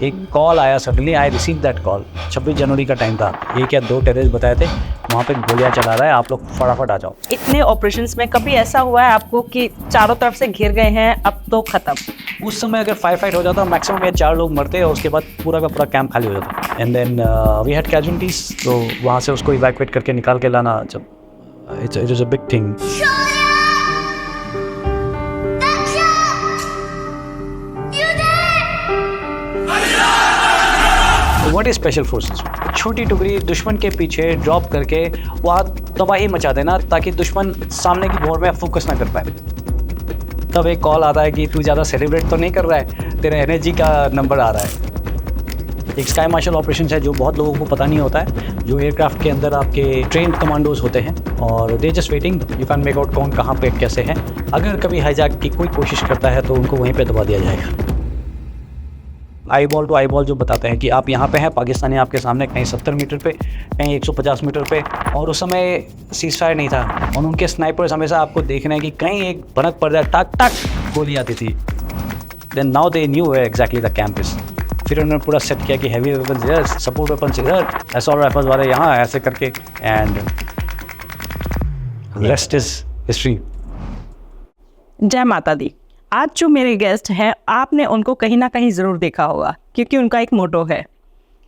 एक कॉल आया suddenly, I receive that call. 26 जनवरी का टाइम था, 1 या 2 टेररिस्ट बताए थे वहाँ पे गोलियाँ चला रहा है, आप लोग फटाफट आ जाओ। इतने ऑपरेशंस में कभी ऐसा हुआ है आपको कि चारों तरफ से घिर गए हैं, अब तो खत्म? उस समय अगर फाइट हो जाता मैक्सिमम 4 लोग मरते और उसके बाद पूरा का पूरा कैंप खाली हो जाता। And then we had casualties, तो वहाँ से उसको इवैक्यूएट करके निकाल के लाना, जब it is a big thing. What is special forces? छोटी टुकड़ी दुश्मन के पीछे ड्रॉप करके वहाँ तबाही मचा देना ताकि दुश्मन सामने की भौर में फोकस ना कर पाए। तब एक कॉल आता है कि तू ज़्यादा सेलिब्रेट तो नहीं कर रहा है, तेरे एनर्जी का नंबर आ रहा है। एक स्काई मार्शल ऑपरेशन है जो बहुत लोगों को पता नहीं होता है, जो एयरक्राफ्ट के अंदर आपके ट्रेंड कमांडोज होते हैं और they just waiting, you can make out कौन कहाँ पे कैसे हैं। अगर कभी हाईजैक की कोई कोशिश करता है तो उनको वहीं पे दबा दिया जाएगा। Eyeball to eyeball जो बताते हैं कि आप यहाँ पे हैं, पाकिस्तानी आपके सामने कहीं 70 मीटर पे, कहीं 150 मीटर पे, और उस समय सीज फायर नहीं था और उनके स्नाइपर्स हमेशा आपको देख रहे हैं कि कहीं एक भनक पड़ जाए, टक टक गोली आती थी। Then now they knew where exactly the camp is. फिर उन्होंने पूरा सेट किया कि हैवी वेपन्स इधर, सपोर्ट वेपन्स इधर, असॉल्ट राइफल्स वाले यहाँ, ऐसे करके, एंड रेस्ट इज हिस्ट्री। जय माता दी। आज जो मेरे गेस्ट हैं, आपने उनको कहीं ना कहीं ज़रूर देखा होगा, क्योंकि उनका एक मोटो है,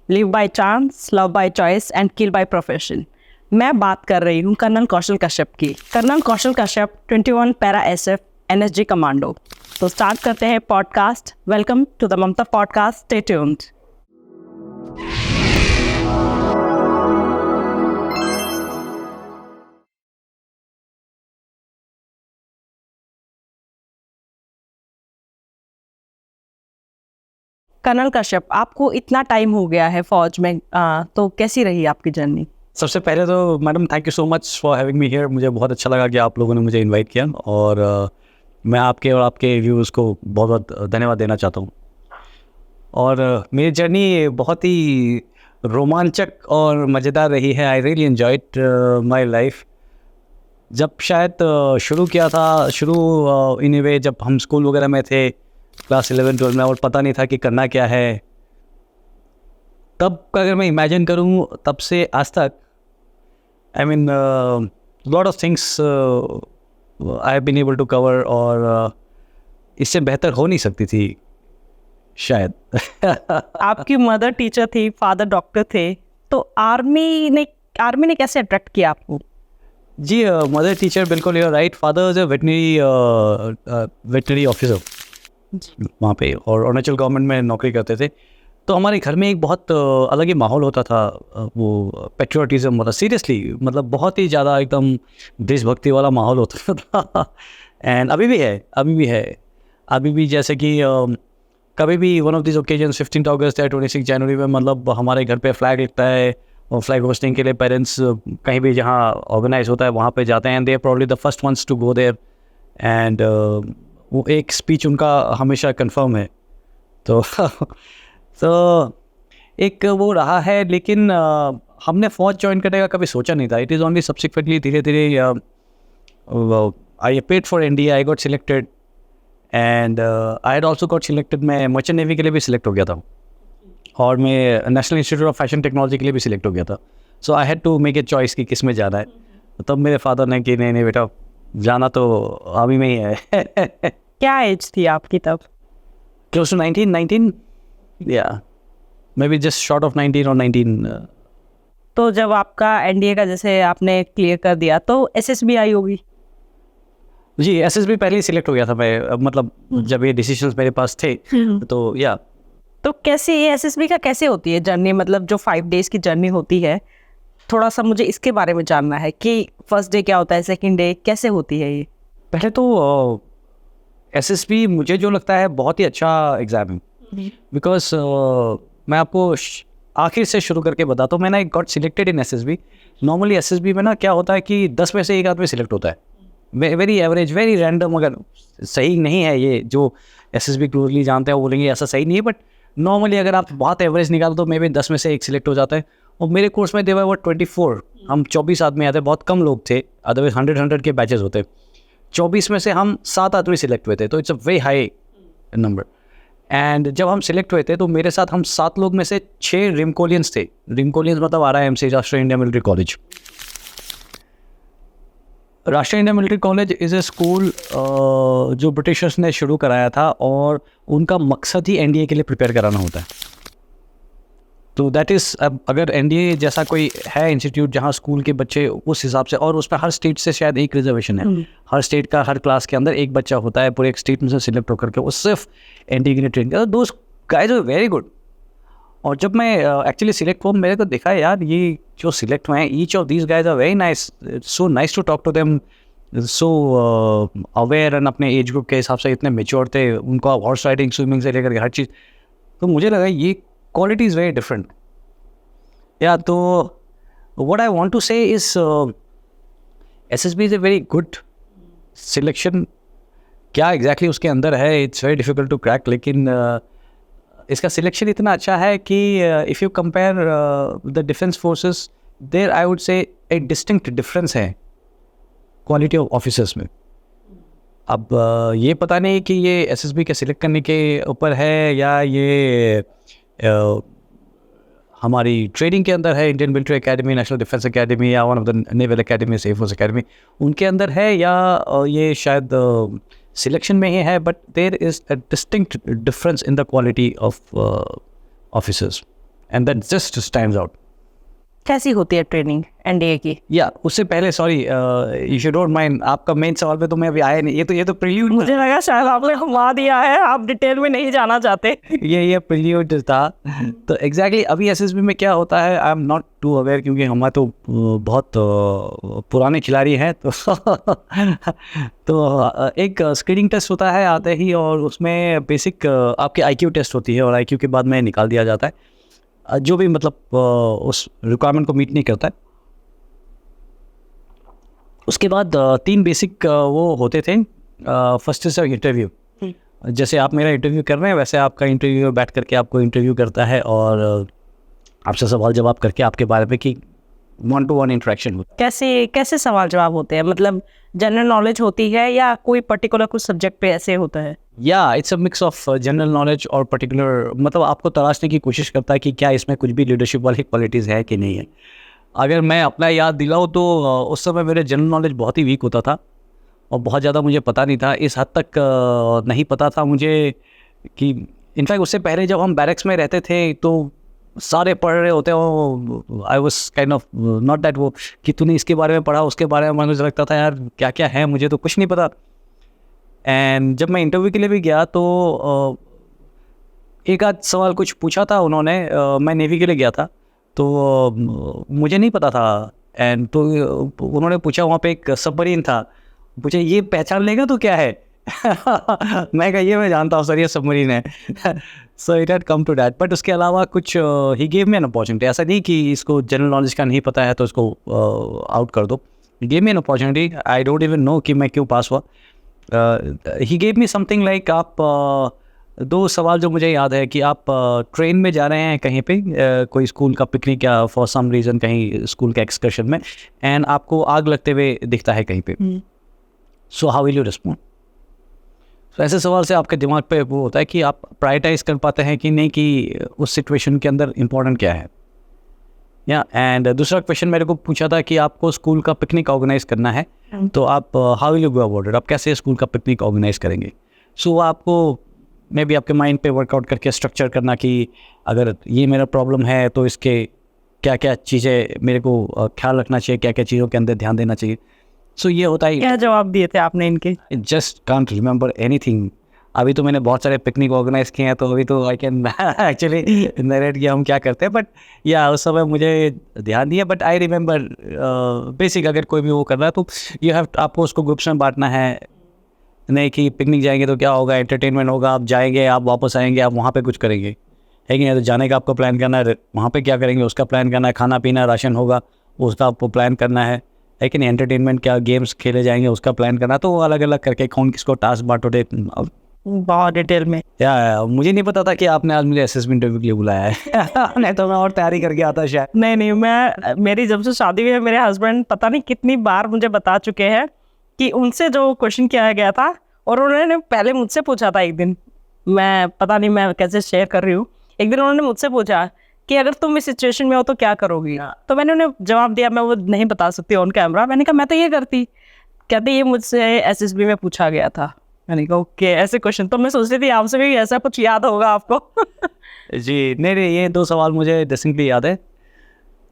live by chance, love by choice and kill by profession. मैं बात कर रही हूँ कर्नल कौशल कश्यप की। कर्नल कौशल कश्यप 21 पैरा SF NSG कमांडो। तो स्टार्ट करते हैं podcast. Welcome to the Mamta podcast, stay tuned. Colonel Kashyap, आपको इतना टाइम हो गया है फौज में, तो कैसी रही आपकी जर्नी? सबसे पहले तो madam thank you so much for having me here. मुझे बहुत अच्छा लगा कि आप लोगों ने मुझे इनवाइट किया, और मैं आपके और आपके व्यूज़ को बहुत बहुत धन्यवाद देना चाहता हूँ। और मेरी जर्नी बहुत ही रोमांचक और मज़ेदार रही है। I really enjoyed my life. जब शायद शुरू किया था, इन वे जब हम स्कूल वगैरह में थे, क्लास 11-12 में, और पता नहीं था कि करना क्या है, तब का अगर मैं इमेजिन करूँ तब से आज तक, I mean lot of things I have been able to cover, और इससे बेहतर हो नहीं सकती थी शायद। आपकी मदर टीचर थी, फादर डॉक्टर थे, तो आर्मी ने कैसे अट्रैक्ट किया आपको? जी, मदर टीचर, बिल्कुल you right. Father is a veterinary officer वहाँ पे, और अरुणाचल गवर्नमेंट में नौकरी करते थे। तो हमारे घर में एक बहुत अलग ही माहौल होता था, वो पेट्रियोटिज्म, मतलब सीरियसली, मतलब बहुत ही ज़्यादा एकदम देशभक्ति वाला माहौल होता था। एंड अभी भी जैसे कि कभी भी वन ऑफ दिस ओकेजन, 15 अगस्त या 26 जनवरी में, मतलब हमारे घर पे फ्लैग लगता है, और फ्लैग होस्टिंग के लिए पेरेंट्स कहीं भी जहाँ ऑर्गेनाइज होता है वहाँ पे जाते हैं, and they are probably the first ones to go there, and वो एक स्पीच उनका हमेशा कंफर्म है। तो तो एक वो रहा है, लेकिन हमने फ़ौज ज्वाइन करने का कभी सोचा नहीं था। इट इज़ ओनली सब्सिक्वेंटली, धीरे धीरे I appeared for India, I got selected, and I had also got selected. मैं मर्चेंट नेवी के लिए भी सिलेक्ट हो गया था, और मैं national institute of fashion technology के लिए भी सिलेक्ट हो गया था। So I had to make a choice कि किस में जाना है। तब मेरे फादर ने कि नहीं बेटा, जाना तो आर्मी में ही है। क्या एज थी आपकी तब? क्लोज टू 19 या may be just short of 19 और 19। तो जब आपका NDA का जैसे आपने क्लियर कर दिया, तो SSB आई होगी? जी, SSB पहले ही सिलेक्ट हो गया था मैं, मतलब जब ये डिसीजंस मेरे पास थे, तो या। तो कैसे ये SSB का कैसे होती है जर्नी, मतलब जो 5 डेज़ की जर्नी होती है, थोड़ा सा मुझे इसके बारे में जानना है कि फर्स्ट डे क्या होता है, सेकंड डे कैसे होती है ये? पहले तो SSB मुझे जो लगता है बहुत ही अच्छा एग्ज़ाम है, बिकॉज मैं आपको आखिर से शुरू करके बताता हूँ। मैंने got selected in SSB। Normally SSB में ना क्या होता है कि 10 में से एक आदमी सिलेक्ट होता है, वेरी एवरेज, वेरी रैंडम। अगर सही नहीं है ये जो SSB क्लोजली जानते हैं वो बोलेंगे ऐसा सही नहीं है, बट नॉर्मली अगर आप बहुत एवरेज निकालो तो मे बी 10 में से एक सिलेक्ट हो जाता है। और मेरे कोर्स में देवा वो 24, हम 24 आदमी आते, बहुत कम लोग थे, अदरवाइज 100 के बैचेस होते। 24 में से हम 7 आदमी सिलेक्ट हुए थे, तो it's a very high number. And जब हम सिलेक्ट हुए थे तो मेरे साथ हम 7 लोग में से 6 रिमकोलियंस थे। रिमकोलियंस मतलब RIMC, राष्ट्रीय इंडियन मिलिट्री कॉलेज। राष्ट्रीय Indian military college is a school जो ब्रिटिशर्स ने शुरू कराया था और उनका मकसद ही NDA के लिए प्रिपेयर कराना होता है। तो दैट इज़, अगर NDA जैसा कोई है इंस्टीट्यूट जहाँ स्कूल के बच्चे उस हिसाब से, और उसमें हर स्टेट से शायद एक रिजर्वेशन है, हर स्टेट का हर क्लास के अंदर एक बच्चा होता है पूरे एक स्टेट में से सिलेक्ट होकर के, वो सिर्फ NDA के लिए ट्रेन करता। दोस्त गाइज आर वेरी गुड। और जब मैं एक्चुअली सिलेक्ट हुआ, मेरे को देखा यार ये जो सिलेक्ट हुए हैं, each of these guys are very nice, so nice to talk to them, so aware, and अपने एज ग्रुप के हिसाब से इतने मेच्योर थे। उनका हॉर्स राइडिंग, स्विमिंग से लेकर हर चीज़, तो मुझे लगा ये क्वालिटी इज़ वेरी डिफरेंट। या तो what I want to say is SSB is a very good selection. क्या एग्जैक्टली उसके अंदर है, it's very difficult to crack, लेकिन इसका सिलेक्शन इतना अच्छा है कि if you compare the defence forces, there I would say a distinct difference है क्वालिटी ऑफ ऑफिसर्स में। अब ये पता नहीं कि ये SSB के सिलेक्ट करने के ऊपर है या ये हमारी ट्रेनिंग के अंदर है, Indian military academy, national defence academy या one of the naval academy, air force academy, उनके अंदर है, या ये शायद सिलेक्शन में ही है, but there is a distinct difference in the quality of officers and that just stands out. कैसी होती है ट्रेनिंग NDA की? या उससे पहले, सॉरी यू डोंट माइंड, आपका मेन सवाल पे तो मैं अभी आया नहीं, ये तो प्रील्यूड, मुझे लगा शायद आपने घुमा दिया है, आप डिटेल में नहीं जाना चाहते। ये प्रील्यूड था। तो एग्जैक्टली अभी SSB में क्या होता है, I am not too aware, क्योंकि हमारे तो बहुत पुराने खिलाड़ी हैं। तो एक स्क्रीनिंग टेस्ट होता है आते ही, और उसमें बेसिक आपकी IQ टेस्ट होती है, और IQ के बाद में निकाल दिया जाता है जो भी मतलब उस रिक्वायरमेंट को मीट नहीं करता है। उसके बाद 3 बेसिक वो होते थे। फर्स्ट इज इंटरव्यू, जैसे आप मेरा इंटरव्यू कर रहे हैं वैसे आपका इंटरव्यू बैठ करके आपको इंटरव्यू करता है और आपसे सवाल जवाब करके आपके बारे में कि 1-to-1 इंटरेक्शन होता है। कैसे सवाल जवाब होते हैं? मतलब जनरल नॉलेज होती है या कोई पर्टिकुलर कुछ सब्जेक्ट पे ऐसे होता है? या it's a mix of general knowledge और पर्टिकुलर, मतलब आपको तलाशने की कोशिश करता है कि क्या इसमें कुछ भी लीडरशिप वाली क्वालिटीज़ है कि नहीं है। अगर मैं अपना याद दिलाऊँ तो उस समय मेरे जनरल नॉलेज बहुत ही वीक होता था और बहुत ज़्यादा मुझे पता नहीं था, इस हद तक नहीं पता था मुझे कि इनफैक्ट उससे पहले जब हम बैरक्स में रहते थे तो सारे पढ़ रहे होते हो, I was kind of not that वो कि तूने इसके बारे में पढ़ा उसके बारे में, मुझे लगता था यार क्या क्या है, मुझे तो कुछ नहीं पता। एंड जब मैं इंटरव्यू के लिए भी गया तो एक आध सवाल कुछ पूछा था उन्होंने, मैं नेवी के लिए गया था तो मुझे नहीं पता था। एंड तो उन्होंने पूछा, वहाँ पे एक सबमरीन था, पूछा ये पहचान लेगा तो क्या है मैं कहा ये मैं जानता हूँ सर, ये सबमरीन है so it had come to that. But उसके अलावा कुछ ही गेव मी एन अपॉर्चुनिटी, ऐसा नहीं कि इसको जनरल नॉलेज का नहीं पता है तो इसको आउट कर दो। Gave me an opportunity, I don't even know कि मैं क्यों पास हुआ। ही गेव मी समथिंग लाइक, आप 2 सवाल जो मुझे याद है कि आप ट्रेन में जा रहे हैं कहीं पे, कोई स्कूल का पिकनिक या फॉर सम रीज़न कहीं स्कूल के एक्सकर्शन में, एंड आपको आग लगते हुए दिखता है कहीं पे, so how will you respond. तो ऐसे सवाल से आपके दिमाग पे वो होता है कि आप प्रायोरिटाइज कर पाते हैं कि नहीं कि उस सिचुएशन के अंदर इम्पोर्टेंट क्या है। या एंड दूसरा क्वेश्चन मेरे को पूछा था कि आपको स्कूल का पिकनिक ऑर्गेनाइज करना है तो आप how will you go about it, आप कैसे स्कूल का पिकनिक ऑर्गेनाइज करेंगे। सो आपको मे बी आपके माइंड पे वर्कआउट करके स्ट्रक्चर करना कि अगर ये मेरा प्रॉब्लम है तो इसके क्या क्या चीज़ें मेरे को ख्याल रखना चाहिए, क्या क्या चीज़ों के अंदर ध्यान देना चाहिए। सो ये होता है। क्या जवाब दिए थे आपने इनके? Just can't remember anything. अभी तो मैंने बहुत सारे पिकनिक ऑर्गेनाइज किए हैं तो अभी तो आई कैन एक्चुअली नरेट किया हम क्या करते हैं, बट या उस समय मुझे ध्यान दिया। बट आई रिमेंबर बेसिक, अगर कोई भी वो कर रहा है तो यू हैव, आपको उसको ग्रुप्स में बांटना है, नहीं कि पिकनिक जाएंगे तो क्या होगा, एंटरटेनमेंट होगा, आप जाएंगे आप वापस आएंगे आप वहाँ पे कुछ करेंगे, है कि नहीं। तो जाने का आपको प्लान करना है, वहाँ पे क्या करेंगे उसका प्लान करना है, खाना पीना राशन होगा उसका आपको प्लान करना है कि नहीं, एंटरटेनमेंट क्या गेम्स खेले जाएंगे उसका प्लान करना। तो अलग अलग करके कौन किसको टास्क बांटोटे बहुत डिटेल में। या मुझे नहीं पता था कि आपने आज मुझे SSB इंटरव्यू के लिए बुलाया है नहीं तो मैं और तैयारी करके आता शायद। नहीं, मेरी जब से शादी हुई है मेरे हस्बैंड पता नहीं कितनी बार मुझे बता चुके हैं कि उनसे जो क्वेश्चन किया गया था, और उन्होंने पहले मुझसे पूछा था एक दिन मैं पता नहीं मैं कैसे शेयर कर रही हूँ। एक दिन उन्होंने मुझसे पूछा कि अगर तुम इस सिचुएशन में हो तो क्या करोगी, तो मैंने उन्हें जवाब दिया, मैं वो नहीं बता सकती ऑन कैमरा। मैंने कहा मैं तो ये करती। कहते ये मुझसे एसएसबी में पूछा गया था। मैंने कहा ओके, ऐसे क्वेश्चन तो मैं सोच रही थी आपसे भी ऐसा कुछ याद होगा आपको। जी नहीं, ये 2 सवाल मुझे डिस्टिंक्टली याद है।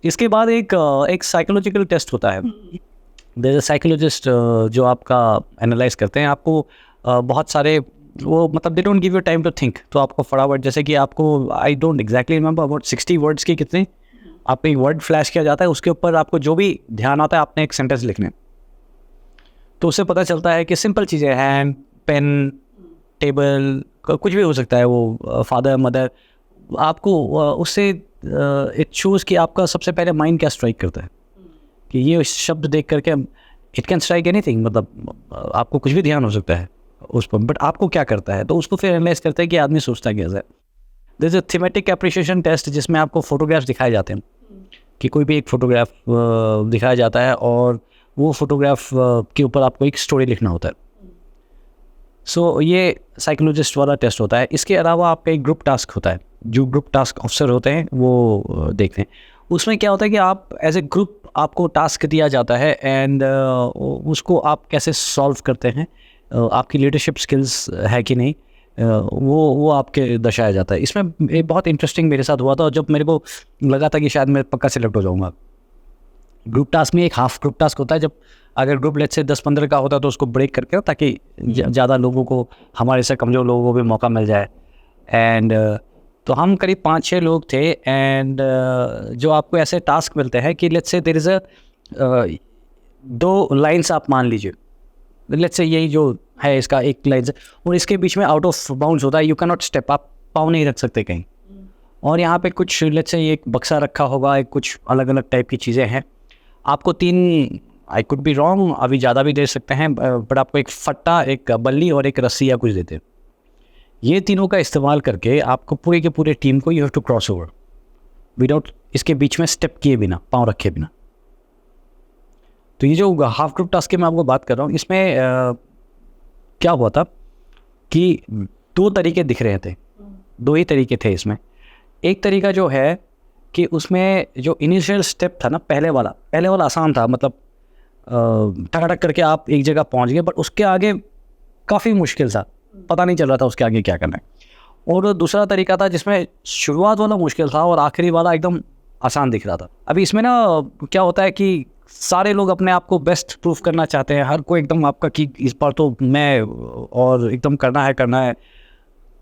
इसके बाद एक साइकोलॉजिकल टेस्ट होता है। देयर इज अ साइकोलॉजिस्ट जो आपका एनालाइज करते हैं आपको बहुत सारे, वो मतलब they don't give you time to think, तो आपको फटाफट, जैसे कि आपको I don't exactly remember about 60 words की कितने आपको एक वर्ड फ्लैश किया जाता है, उसके ऊपर आपको जो भी ध्यान आता है आपने एक सेंटेंस लिखने, तो उससे पता चलता है कि सिंपल चीज़ें, हैंड, पेन, टेबल, कुछ भी हो सकता है, वो फादर मदर, आपको उससे इट शोज़ कि आपका सबसे पहले माइंड क्या स्ट्राइक करता है, कि ये शब्द देख करके इट कैन स्ट्राइक एनीथिंग, मतलब आपको कुछ भी ध्यान हो सकता है उस पर, बट आपको क्या करता है, तो उसको फिर एनालाइज करते हैं कि आदमी सोचता कैसा है। There is a thematic appreciation test जिसमें आपको फोटोग्राफ्स दिखाए जाते हैं, कि कोई भी एक फोटोग्राफ दिखाया जाता है और वो फोटोग्राफ के ऊपर आपको एक स्टोरी लिखना होता है। सो ये साइकोलॉजिस्ट वाला टेस्ट होता है। इसके अलावा आपका एक ग्रुप टास्क होता है, जो ग्रुप टास्क ऑफिसर होते हैं वो देखते हैं। उसमें क्या होता है कि आप एज ए ग्रुप आपको टास्क दिया जाता है एंड उसको आप कैसे सॉल्व करते हैं, आपकी लीडरशिप स्किल्स है कि नहीं, वो आपके दर्शाया जाता है। इसमें एक बहुत इंटरेस्टिंग मेरे साथ हुआ था, जब मेरे को लगा था कि शायद मैं पक्का सिलेक्ट हो जाऊँगा। ग्रुप टास्क में एक हाफ ग्रुप टास्क होता है, जब अगर ग्रुप लेट से 10-15 का होता है तो उसको ब्रेक करके, ताकि ज़्यादा लोगों को, हमारे से कमज़ोर लोगों को भी मौका मिल जाए। एंड तो हम करीब 5-6 लोग थे एंड जो आपको ऐसे टास्क मिलते हैं कि let's say there is a 2 lines आप मान लीजिए, लेट्स से यही जो है इसका एक लाइन से, और इसके बीच में आउट ऑफ बाउंड्स होता है, यू कैन नॉट स्टेप, आप पाँव नहीं रख सकते कहीं, और यहाँ पे कुछ लेट्स से एक बक्सा रखा होगा, एक कुछ अलग अलग टाइप की चीज़ें हैं। आपको 3, आई कुड बी रॉन्ग, अभी ज़्यादा भी दे सकते हैं, बट आपको एक फट्टा, एक बल्ली और एक रस्सी या कुछ देते हैं। ये तीनों का इस्तेमाल करके आपको पूरे के पूरे टीम को you have to cross over without, इसके बीच में स्टेप किए बिना, पाँव रखे बिना। तो ये जो हाफ ग्रुप टास्क की मैं आपको बात कर रहा हूँ, इसमें क्या हुआ था कि 2 तरीके दिख रहे थे, 2 ही तरीके थे इसमें। एक तरीका जो है कि उसमें जो इनिशियल स्टेप था ना, पहले वाला आसान था, मतलब टक करके आप एक जगह पहुंच गए, बट उसके आगे काफ़ी मुश्किल था, पता नहीं चल रहा था उसके आगे क्या करना है। और दूसरा तरीका था जिसमें शुरुआत वाला मुश्किल था और आखिरी वाला एकदम आसान दिख रहा था। अभी इसमें ना क्या होता है कि सारे लोग अपने आप को बेस्ट प्रूफ करना चाहते हैं, हर कोई एकदम आपका कि इस बार तो मैं, और एकदम करना है।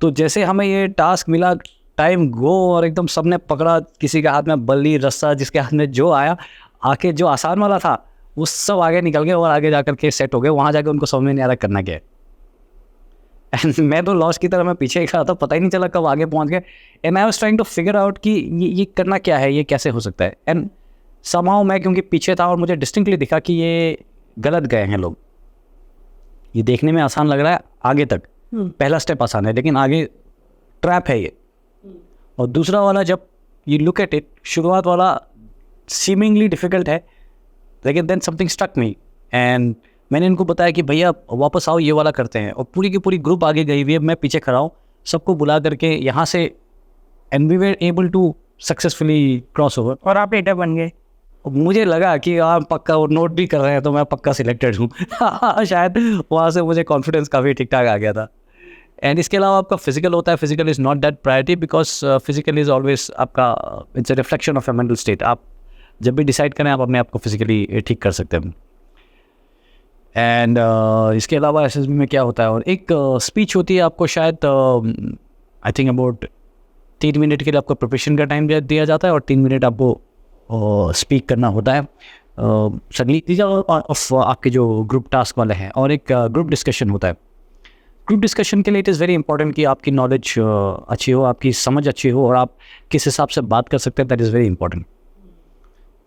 तो जैसे हमें ये टास्क मिला, टाइम गो, और एकदम सबने पकड़ा, किसी के हाथ में बल्ली, रस्सा, जिसके हाथ में जो आया, आके जो आसान वाला था वो सब आगे निकल गए और आगे जाकर के सेट हो गए। वहाँ जाकर उनको समझ में नहीं आ रहा करना क्या है। एंड मैं तो लॉस की तरह मैं पीछे खड़ा था, पता ही नहीं चला कब आगे पहुँच गए। And I was trying to figure out कि ये करना क्या है, ये कैसे हो सकता है। एंड समहाउ मैं क्योंकि पीछे था और मुझे डिस्टिंक्टली दिखा कि ये गलत गए हैं लोग। ये देखने में आसान लग रहा है आगे तक, पहला स्टेप आसान है, लेकिन आगे ट्रैप है ये। और दूसरा वाला, जब यू लुक एट इट, शुरुआत वाला सीमिंगली डिफ़िकल्ट है, लेकिन then something struck me and मैंने इनको बताया कि भैया वापस आओ, ये वाला करते हैं। और पूरी की पूरी ग्रुप आगे गई हुई है, मैं पीछे खड़ा हूँ, सबको बुला करके यहाँ से, and we were able to successfully cross over. और आप लीडर बन गए। मुझे लगा कि आप पक्का वो नोट भी कर रहे हैं, तो मैं पक्का सिलेक्टेड हूँ। शायद वहाँ से मुझे कॉन्फिडेंस काफ़ी ठीक ठाक आ गया था। एंड इसके अलावा आपका फिजिकल होता है, physical is not that priority, because physical is always आपका, it's a reflection of a mental state. आप जब भी डिसाइड करें, आप अपने आप को फिजिकली ठीक कर सकते हैं। एंड इसके अलावा एसएसबी में क्या होता है, और एक स्पीच होती है आपको, शायद आई थिंक अबाउट 3 मिनट के लिए आपको प्रिपरेशन का टाइम दिया जाता है और 3 मिनट आपको स्पीक करना होता है। सडनली ऑफ आपके जो ग्रुप टास्क वाले हैं, और एक ग्रुप डिस्कशन होता है। ग्रुप डिस्कशन के लिए इट इज़ वेरी इंपॉर्टेंट कि आपकी नॉलेज अच्छी हो, आपकी समझ अच्छी हो, और आप किस हिसाब से बात कर सकते हैं, दैट इज़ वेरी इंपॉर्टेंट।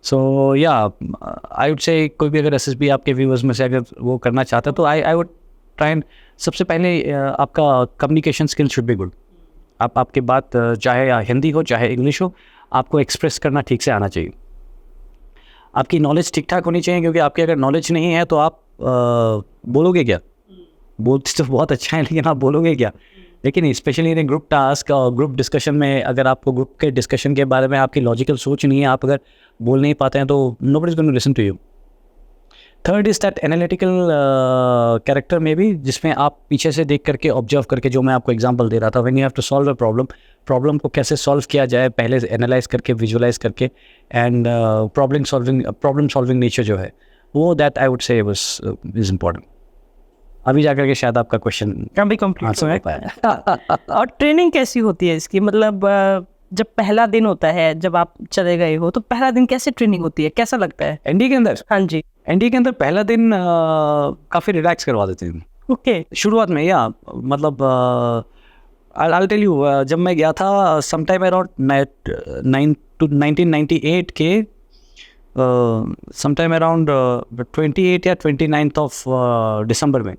सो या आई वुड से, कोई भी अगर एसएसबी आपके व्यूअर्स में से अगर वो करना चाहता है, तो आई वुड ट्राई एंड, सबसे पहले आपका communication skill should be good. आपकी बात चाहे हिंदी हो चाहे इंग्लिश हो, आपको एक्सप्रेस करना ठीक से आना चाहिए। आपकी नॉलेज ठीक ठाक होनी चाहिए, क्योंकि आपकी अगर नॉलेज नहीं है तो आप बोलोगे क्या? बोलते तो बहुत अच्छा है, लेकिन आप बोलोगे क्या? लेकिन स्पेशली इन ग्रुप टास्क और ग्रुप डिस्कशन में अगर आपको ग्रुप के डिस्कशन के बारे में आपकी लॉजिकल सोच नहीं है, आप अगर बोल नहीं पाते हैं, तो nobody is going to listen to you. Third is that analytical character में भी, जिसमें आप पीछे से देख करके ऑब्जर्व करके, जो मैं आपको एग्जांपल दे रहा था, when you have to solve a problem को कैसे सॉल्व किया जाए पहले से एनालाइज करके, विजुअलाइज करके, एंड प्रॉब्लम सॉल्विंग नेचर जो है वो, दैट आई वुड से इज इम्पॉर्टेंट. अभी जाकर के शायद आपका क्वेश्चन अभी कंप्लीट आंसर हो पाया. और ट्रेनिंग कैसी होती है इसकी, मतलब जब पहला दिन होता है, जब आप चले गए हो, तो पहला दिन कैसे ट्रेनिंग होती है, कैसा लगता है एनडी के अंदर? हाँ जी. एनडी के अंदर पहला दिन काफ़ी रिलैक्स करवा देते हैं ओके. शुरुआत में. या मतलब I'll tell you, जब मैं गया था समटाइम अराउंड 1998 के समटाइम अराउंड 28 या 29 ऑफ दिसंबर में,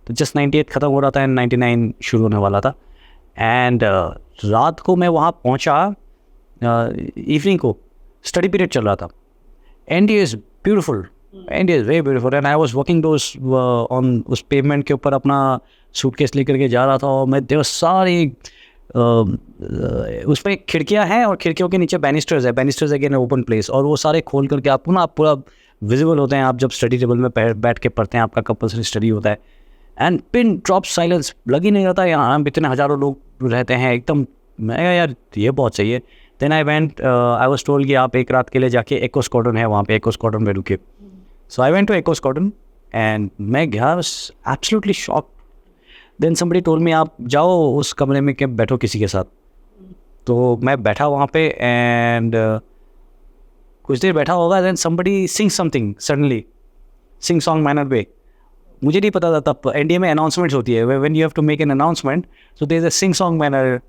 तो जस्ट 98 ख़त्म हो रहा था एंड 99 शुरू होने वाला था. एंड रात को मैं वहाँ पहुँचा, इवनिंग को स्टडी पीरियड चल रहा था. And is beautiful, and is very beautiful, and I was walking those on उस पेवमेंट के ऊपर अपना सूटकेस लेकर के जा रहा था, और मैं देख सारी उसमें खिड़कियां हैं और खिड़कियों के नीचे बैनिस्टर्स अगेन ओपन प्लेस, और वो सारे खोल करके आपको ना, आप पूरा विजिबल होते हैं. आप जब स्टडी टेबल में बैठ के पढ़ते हैं, आपका कंपल्सरी स्टडी होता है, एंड पिन ड्रॉप साइलेंस लग ही नहीं रहता. यहाँ इतने हज़ारों लोग रहते हैं एकदम. मैं यार ये बहुत सही है. देन आई वाज टोल्ड कि आप एक रात के लिए जाके एको स्क्वाड्रन है वहाँ पे, एको स्क्वाड्रन में रुके. So I went to echo squadron and मैं गया, absolutely shocked. Then somebody told me आप जाओ उस कमरे में के बैठो किसी के साथ. तो मैं बैठा वहाँ पे एंड कुछ देर बैठा होगा. Then somebody sing something suddenly, sing song manner way. मुझे नहीं पता था तब एनडीए में अनाउंसमेंट्स होती है, when you have to make an announcement, so there is a sing song manner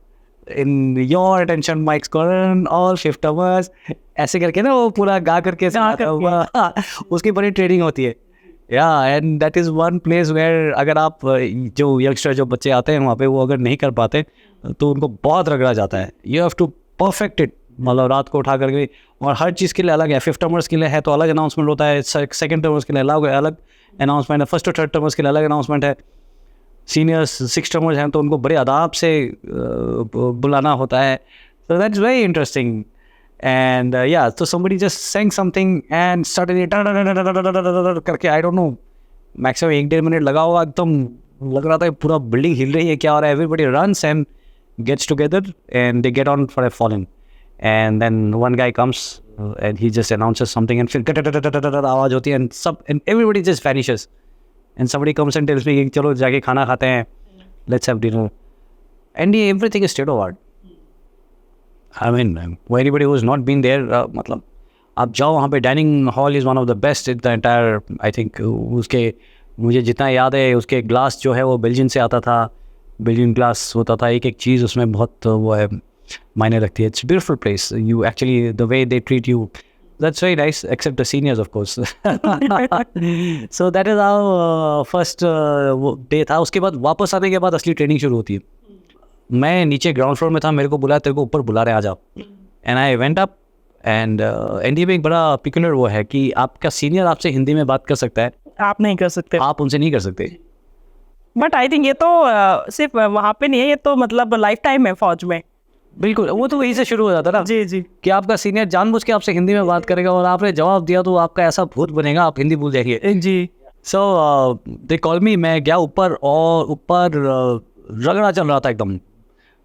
in your attention Mike squadron all shift hours, ऐसे करके ना वो पूरा गा करके उसकी बड़ी ट्रेनिंग होती है. या and that is one place where अगर आप जो यंगस्टर जो बच्चे आते हैं वहाँ पे, वो अगर नहीं कर पाते तो उनको बहुत रगड़ा जाता है. You have to perfect it. मतलब रात को उठा करके, और हर चीज़ के लिए अलग है. 5th टर्मर्स के लिए है तो अलग अनाउंसमेंट होता है, 2nd टर्मर्स के लिए अलग अनाउंसमेंट है, 1st और 3rd टर्मर्स के लिए अलग अनाउंसमेंट है. सीनियर्स 6 टर्मर्स हैं तो उनको बड़े आदाब से बुलाना होता है. So that's very interesting. And yeah, so somebody just sang something and suddenly करके, I don't know, maximum 1-1.5 minute लगा होगा. एकदम लग रहा था पूरा बिल्डिंग हिल रही है, क्या हो रहा है. Everybody runs and gets together and they get on for a falling. And then one guy comes and he just announces something and फिर आवाज़ होती है and everybody just vanishes. And somebody comes and tells me कि चलो जाके खाना खाते हैं, let's have dinner. And everything is state of art. I mean, for anybody who has not been there, मतलब आप जाओ वहाँ पे. Dining hall is one of the best in the entire. I think उसके मुझे जितना याद है, उसके ग्लास जो है वो बेल्जियम से आता था. बेल्जियम ग्लास होता था. एक चीज़ उसमें बहुत वो है, मायने रखती है. It's beautiful place. You actually the way they treat you, that's very nice, except the seniors of course. So that is our first day था. उसके बाद वापस आने के बाद असली ट्रेनिंग शुरू होती है. मैं नीचे ग्राउंड फ्लोर में था, मेरे को बुलाया, तेरे को ऊपर बुला रहे, आ जाओ. And I went up and NDA में एक बड़ा पिकुलर वो है कि आपका सीनियर आपसे हिंदी में बात कर सकता है, आप नहीं कर सकते, आप उनसे नहीं कर सकते. बट आई थिंक ये तो सिर्फ वहाँ पे नहीं है, ये तो मतलब लाइफ टाइम है फौज में. बिल्कुल, वो तो वहीं से शुरू हो जाता ना. जी जी. कि आपका सीनियर जानबूझ के आपसे हिंदी में बात करेगा और आपने जवाब दिया तो आपका ऐसा भूत बनेगा, आप हिंदी भूल जाएंगे. जी. सो दे कॉल मी. मैं गया ऊपर और ऊपर रगड़ा चल रहा था एकदम.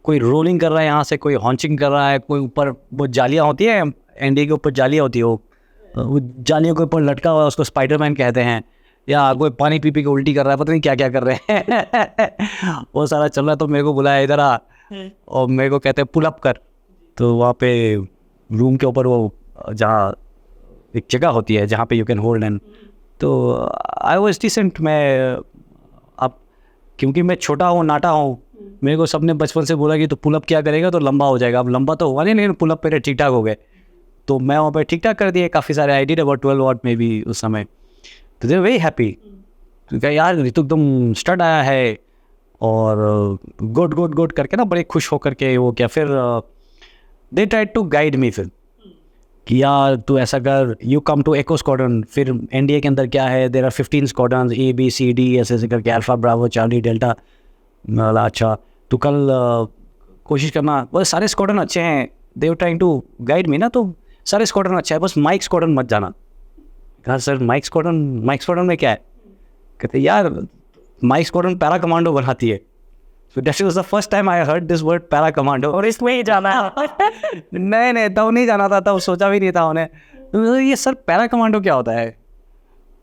कोई रोलिंग कर रहा है यहाँ से, कोई हॉन्चिंग कर रहा है, कोई ऊपर वो जालियाँ होती है, एनडी के ऊपर जालियाँ होती है, वो जालियों के ऊपर लटका हुआ है, उसको स्पाइडरमैन कहते हैं. या कोई पानी पी के उल्टी कर रहा है, पता नहीं क्या क्या कर रहे हैं. वो सारा चल रहा है. तो मेरे को बुलाया इधर आ, और मेरे को कहते हैं पुल अप कर. तो वहाँ पे रूम के ऊपर वो जहाँ एक जगह होती है जहाँ पे यू कैन होल्ड एंड. तो आई वाज डिसेंट. मैं अब क्योंकि मैं छोटा हूँ, नाटा हूँ, मेरे को सबने बचपन से बोला कि तो पुल अप क्या करेगा तो लंबा हो जाएगा. अब लंबा तो हुआ नहीं, लेकिन पुल अप मेरे ठीक ठाक हो गए. तो मैं वहाँ पे ठीक ठाक कर दिए काफ़ी सारे. आई डिड अबाउट 12 वॉट में भी उस समय. तो दे वेरी हैप्पी. तो क्या यार ऋतु एकदम स्टड आया है, और गुड करके ना बड़े खुश होकर के वो क्या. फिर they tried to guide me फिर कि यार तू ऐसा कर, you come to echo squadron. फिर एनडीए के अंदर क्या है, there are 15 squadron, A B C D ऐसे करके, अल्फा ब्रावो चार्ली डेल्टा. अच्छा तो कल कोशिश करना, बस सारे स्क्वाड्रन अच्छे हैं, they were trying to guide me ना, तो सारे स्क्वाड्रन अच्छा है, बस माइक स्क्वाड्रन मत जाना। कहा सर माइक स्क्वाड्रन में क्या है? कहते यार माइक स्क्वाड्रन पैरा कमांडो बनाती है। So that was the first time I heard this word para commando. और इसमें ही जाना है। नहीं तब नहीं जाना था, तब सोचा भी नहीं था उन्हें। तो ये सर पैरा कमांडो क्या होता है?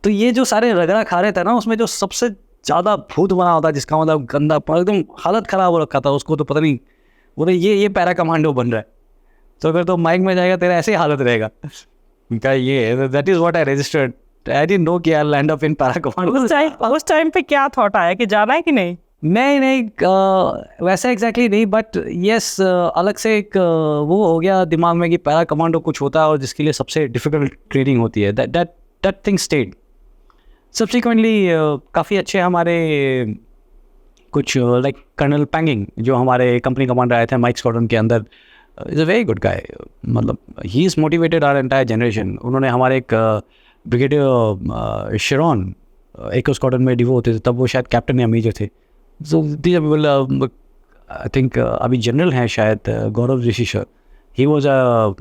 तो ये जो सारे रगड़ा खा रहे थे ना, उसमें जो सबसे ज़्यादा भूत बना होता है, जिसका मतलब गंदा एकदम हालत ख़राब हो रखा था उसको, तो पता नहीं बोले ये पैरा कमांडो बन रहा है। तो अगर तो माइक में जाएगा तेरा ऐसे ही हालत रहेगा। क्या ये that is what I registered, I didn't know कि I land up in para commando. उस टाइम पे क्या थॉट आया कि जाना है कि नहीं? नहीं वैसा एग्जैक्टली नहीं, बट यस अलग से एक वो हो गया दिमाग में कि पैरा कमांडो कुछ होता है और जिसके लिए सबसे डिफ़िकल्ट ट्रेनिंग होती है। That thing state. सब्सिक्वेंटली काफ़ी अच्छे हमारे कुछ लाइक कर्नल पैंगिंग जो हमारे कंपनी कमांडर आए थे माइक स्क्वाड्रन के अंदर, is a very good guy, मतलब he is motivated our entire generation. उन्होंने हमारे एक ब्रिगेडियर शिरोन एक स्क्वाड्रन में डिवो होते थे, तब वो शायद कैप्टन या मेजर थे। सो दीज आई थिंक अभी जनरल हैं शायद, Gaurav Rishi sir, he was a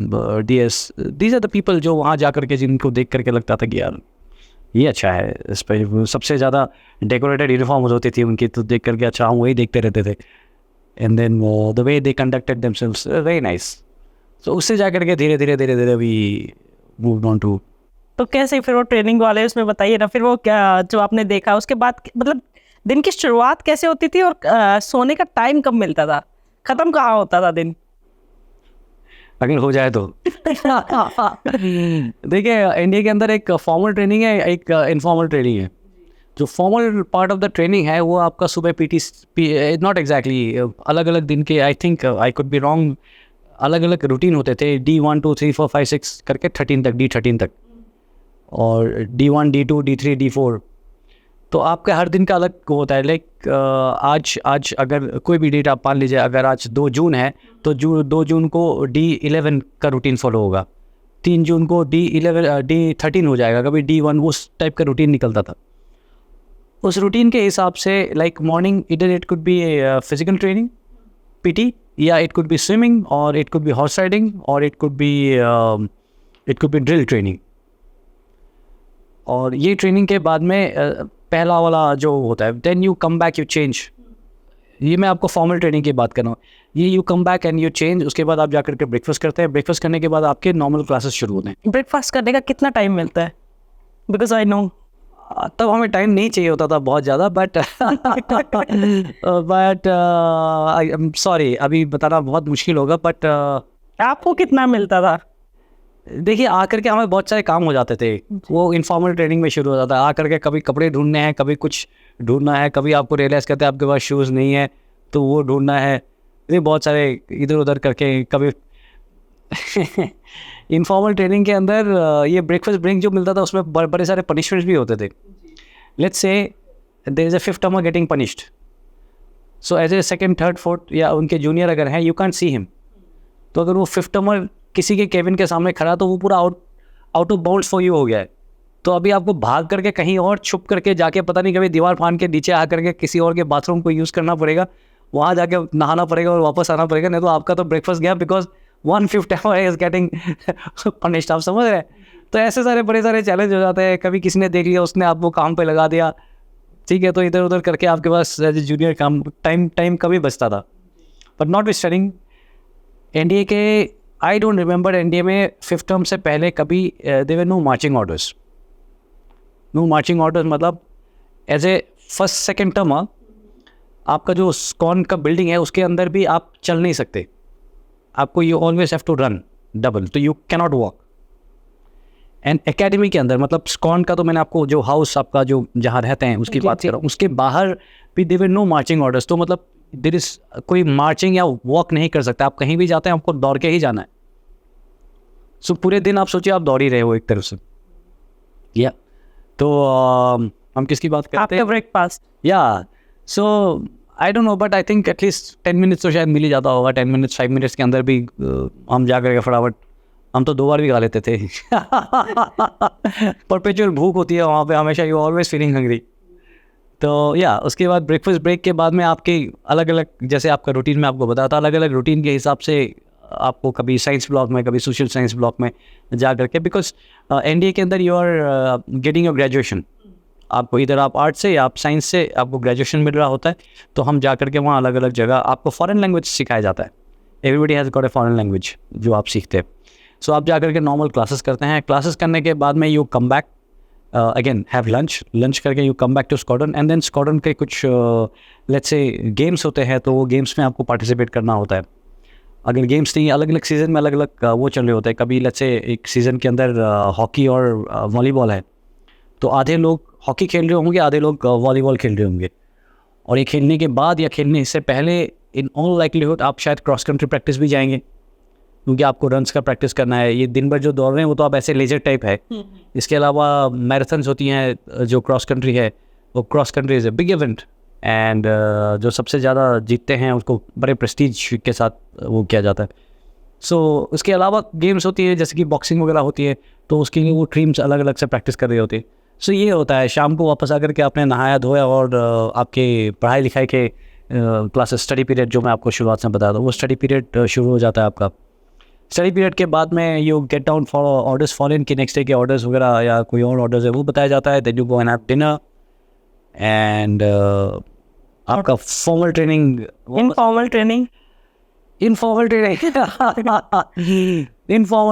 DS। These are the people जो वहाँ जा करके जिनको देख करके लगता था कि यार ये अच्छा है। इस पर सबसे ज़्यादा डेकोरेटेड यूनिफॉर्म्स होती थी उनकी, तो देख करके अच्छा हम वही देखते रहते थे। And then the way they conducted themselves very nice. तो उससे जा करके धीरे धीरे वी मूव्ड ऑन टू। तो कैसे फिर वो ट्रेनिंग वाले उसमें बताइए ना, फिर वो क्या जो आपने देखा उसके बाद मतलब दिन की शुरुआत कैसे होती थी और सोने का टाइम कब मिलता था, खत्म कहाँ होता था दिन? अगर हो जाए तो देखिए इंडिया के अंदर एक फॉर्मल ट्रेनिंग है, एक इनफॉर्मल ट्रेनिंग है। जो formal part of the training है वो आपका सुबह नॉट एग्जैक्टली अलग अलग दिन के, I think I could be wrong, अलग अलग रूटीन होते थे, D1 2 3 4 5 6 करके 13 तक, D13 तक, और D1 D2 D3 D4। तो आपका हर दिन का अलग होता है। लाइक आज अगर कोई भी डेट आप मान लीजिए, अगर आज 2 जून है तो 2 जून को D11 का रूटीन फॉलो होगा, 3 जून को D13 हो जाएगा, कभी D1, उस टाइप का रूटीन निकलता था। उस रूटीन के हिसाब से लाइक मॉर्निंग इधर it could be physical training PT, या इट कुड बी स्विमिंग, और it could be horse riding, और it could be drill training. और ये ट्रेनिंग के बाद में पहला वाला जो होता है, then you come back, you change. ये मैं आपको फॉर्मल ट्रेनिंग की बात कर रहा हूँ। ये you come back and you change. उसके बाद आप जाकर के ब्रेकफास्ट करते हैं, ब्रेकफास्ट करने के बाद आपके नॉर्मल क्लासेस शुरू होते हैं। ब्रेकफास्ट करने का कितना टाइम मिलता है? बिकॉज आई नो तब हमें टाइम नहीं चाहिए होता था बहुत ज़्यादा, बट आई एम सॉरी अभी बताना बहुत मुश्किल होगा, बट आपको कितना मिलता था? देखिए आकर के हमें बहुत सारे काम हो जाते थे, वो इनफॉर्मल ट्रेनिंग में शुरू हो जाता है। आकर के कभी कपड़े ढूंढने हैं, कभी कुछ ढूंढना है, कभी आपको रियलाइज़ करते हैं आपके पास शूज़ नहीं है तो वो ढूंढना है, ये बहुत सारे इधर उधर करके कभी इनफॉर्मल ट्रेनिंग के अंदर ये ब्रेकफास्ट ब्रेक जो मिलता था उसमें बड़े सारे पनिशमेंट्स भी होते थे। Let's say there is a fifth termer getting punished, so as a second third fourth या उनके जूनियर अगर हैं, यू कैंट सी हिम। तो अगर वो फिफ्थ टर्मर किसी के केबिन के सामने खड़ा तो वो पूरा out of bounds for you हो गया है। तो अभी आपको भाग करके कहीं और छुप करके जाके पता नहीं कभी दीवार फाड़ के नीचे आ करके किसी और के बाथरूम को यूज़ करना पड़ेगा, वहाँ जाके नहाना पड़ेगा और वापस आना पड़ेगा, नहीं तो आपका तो ब्रेकफास्ट गया, because 1/5 time is getting punished. आप समझ रहे हैं? तो ऐसे सारे बड़े सारे चैलेंज हो जाते हैं। कभी किसी ने देख लिया, उसने आपको काम पे लगा दिया, ठीक है, तो इधर उधर करके आपके पास एज ए जूनियर काम टाइम कभी बचता था। But not with studying NDA के, आई डोंट रिमेंबर एनडीए में फिफ्थ टर्म से पहले कभी there no marching orders. No marching orders मतलब as a first second term आपका जो स्कॉन का बिल्डिंग है उसके अंदर भी आप चल नहीं सकते, आपको you always have to run double, तो you cannot walk. And academy के अंदर मतलब स्कॉन का तो मैंने आपको जो हाउस आपका जो जहाँ रहते हैं उसकी बात कर रहा हूँ, उसके बाहर भी देयर नो मार्चिंग ऑर्डर्स। तो मतलब देयर इज कोई मार्चिंग या वॉक नहीं कर सकता, आप कहीं भी जाते हैं आपको दौड़ के ही जाना है। सो पूरे दिन आप सोचिए आप दौड़ ही रहे हो एक तरफ से। या तो हम किसकी बात करते हैं? ब्रेकफास्ट। या so I don't know, but I think at least 10 minutes तो शायद मिल ही जाता होगा। 10 मिनट्स 5 मिनट्स के अंदर भी हम जा करके फटाफट, हम तो 2 बार भी खा लेते थे। परपेचुअल भूख होती है वहाँ पे हमेशा, यू ऑलवेज फीलिंग हंग्री। तो या उसके बाद ब्रेकफास्ट ब्रेक के बाद में आपके अलग अलग, जैसे आपका रूटीन में आपको बताया था, अलग अलग रूटीन के हिसाब से आपको कभी साइंस ब्लॉक में, कभी सोशल साइंस ब्लॉक में जा करके, बिकॉज एनडीए के अंदर you are getting your graduation, आपको इधर आप आर्ट से या आप साइंस से आपको ग्रेजुएशन मिल रहा होता है, तो हम जा करके वहाँ अलग अलग जगह आपको फॉरेन लैंग्वेज सिखाया जाता है। Everybody has got a foreign language जो आप सीखते हैं। सो आप जा करके नॉर्मल क्लासेस करते हैं, क्लासेस करने के बाद में you come back again have lunch करके you come back to squadron, and then squadron के कुछ लेट्स से गेम्स होते हैं, तो वो गेम्स में आपको पार्टिसिपेट करना होता है। अगर गेम्स नहीं, अलग अलग सीज़न में अलग अलग वो चल रहे होते हैं। कभी लेट्स से एक सीज़न के अंदर हॉकी और वॉलीबॉल है, तो आधे लोग हॉकी खेल रहे होंगे, आधे लोग वॉलीबॉल खेल रहे होंगे, और ये खेलने के बाद या खेलने से पहले इन ऑल लाइकलीहुड आप शायद क्रॉस कंट्री प्रैक्टिस भी जाएंगे, क्योंकि आपको रन्स का प्रैक्टिस करना है। ये दिन भर जो दौड़ रहे हैं वो तो आप ऐसे लेजर टाइप है। इसके अलावा मैराथन्स होती हैं, जो क्रॉस कंट्री है, वो cross country is a big event, and जो सबसे ज़्यादा जीतते हैं उसको बड़े प्रेस्टीज के साथ वो किया जाता है। सो उसके अलावा गेम्स होती है, जैसे कि बॉक्सिंग वगैरह होती है, तो उसके लिए वो टीम्स अलग अलग से प्रैक्टिस कर रही होती है। सो ये होता है, शाम को वापस आकर के आपने नहाया धोया और आपके पढ़ाई लिखाई के क्लासेस, स्टडी पीरियड जो मैं आपको शुरुआत में बताया था, वो स्टडी पीरियड शुरू हो जाता है आपका। स्टडी पीरियड के बाद में you get down for orders for in, कि नेक्स्ट डे के ऑर्डर्स वगैरह या कोई और ऑर्डर्स है वो बताया जाता है। Then you go and have dinner, and आपका formal training, informal training informal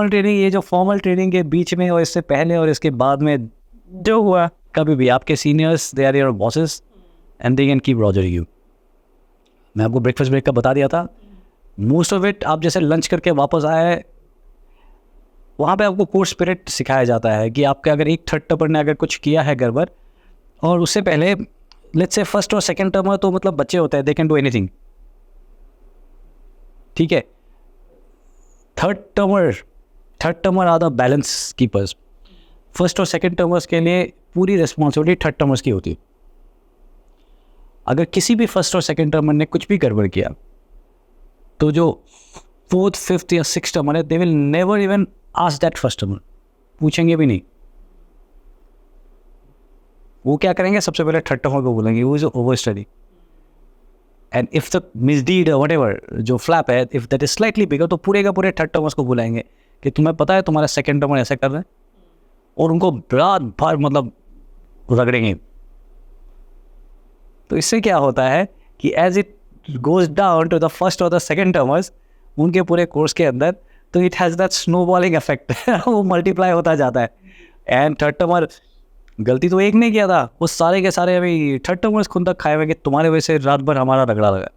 training, ये जो फॉर्मल ट्रेनिंग के बीच में और इससे पहले और इसके बाद में जो हुआ, कभी भी आपके seniors, they are your bosses and they can keep rogering you. मैं आपको ब्रेकफास्ट ब्रेक का बता दिया था। मोस्ट ऑफ इट आप जैसे लंच करके वापस आए, वहाँ पे आपको कोर्स स्पिरिट सिखाया जाता है कि आपके अगर एक थर्ड टर्मर ने अगर कुछ किया है गड़बड़, और उससे पहले लेट्स से फर्स्ट और सेकंड टर्मर तो मतलब बच्चे होते हैं, दे कैन डू एनीथिंग, ठीक है। Third termer are the balance keepers. First और सेकंड टर्मर्स के लिए पूरी रिस्पॉन्सिबिलिटी थर्ड टर्मर्स की होती है। अगर किसी भी फर्स्ट और सेकंड टर्मर ने कुछ भी गड़बड़ किया, तो जो फोर्थ, फिफ्थ या सिक्स टर्मर है, they will never even ask that first टर्मर, पूछेंगे भी नहीं। वो क्या करेंगे, सबसे पहले थर्ड टर्मर को बोलेंगे वो is over study, and if the misdeed whatever जो फ्लैप है, if that is slightly bigger, तो पूरे का पूरे थर्ड टर्मर्स को बुलाएंगे कि तुम्हें पता है तुम्हारा सेकंड टर्मर ऐसा कर रहे हैं, और उनको रात भर मतलब रगड़ेंगे। तो इससे क्या होता है कि as it goes down to the first और द सेकंड टर्मर्स, उनके पूरे कोर्स के अंदर, तो it has that snowballing effect वो मल्टीप्लाई होता जाता है। एंड थर्ड टर्मर, गलती तो एक ने किया था, वो सारे के सारे अभी थर्ड टर्मर्स खुद तक खाए हुए कि तुम्हारे वजह से रात भर हमारा रगड़ा लगा।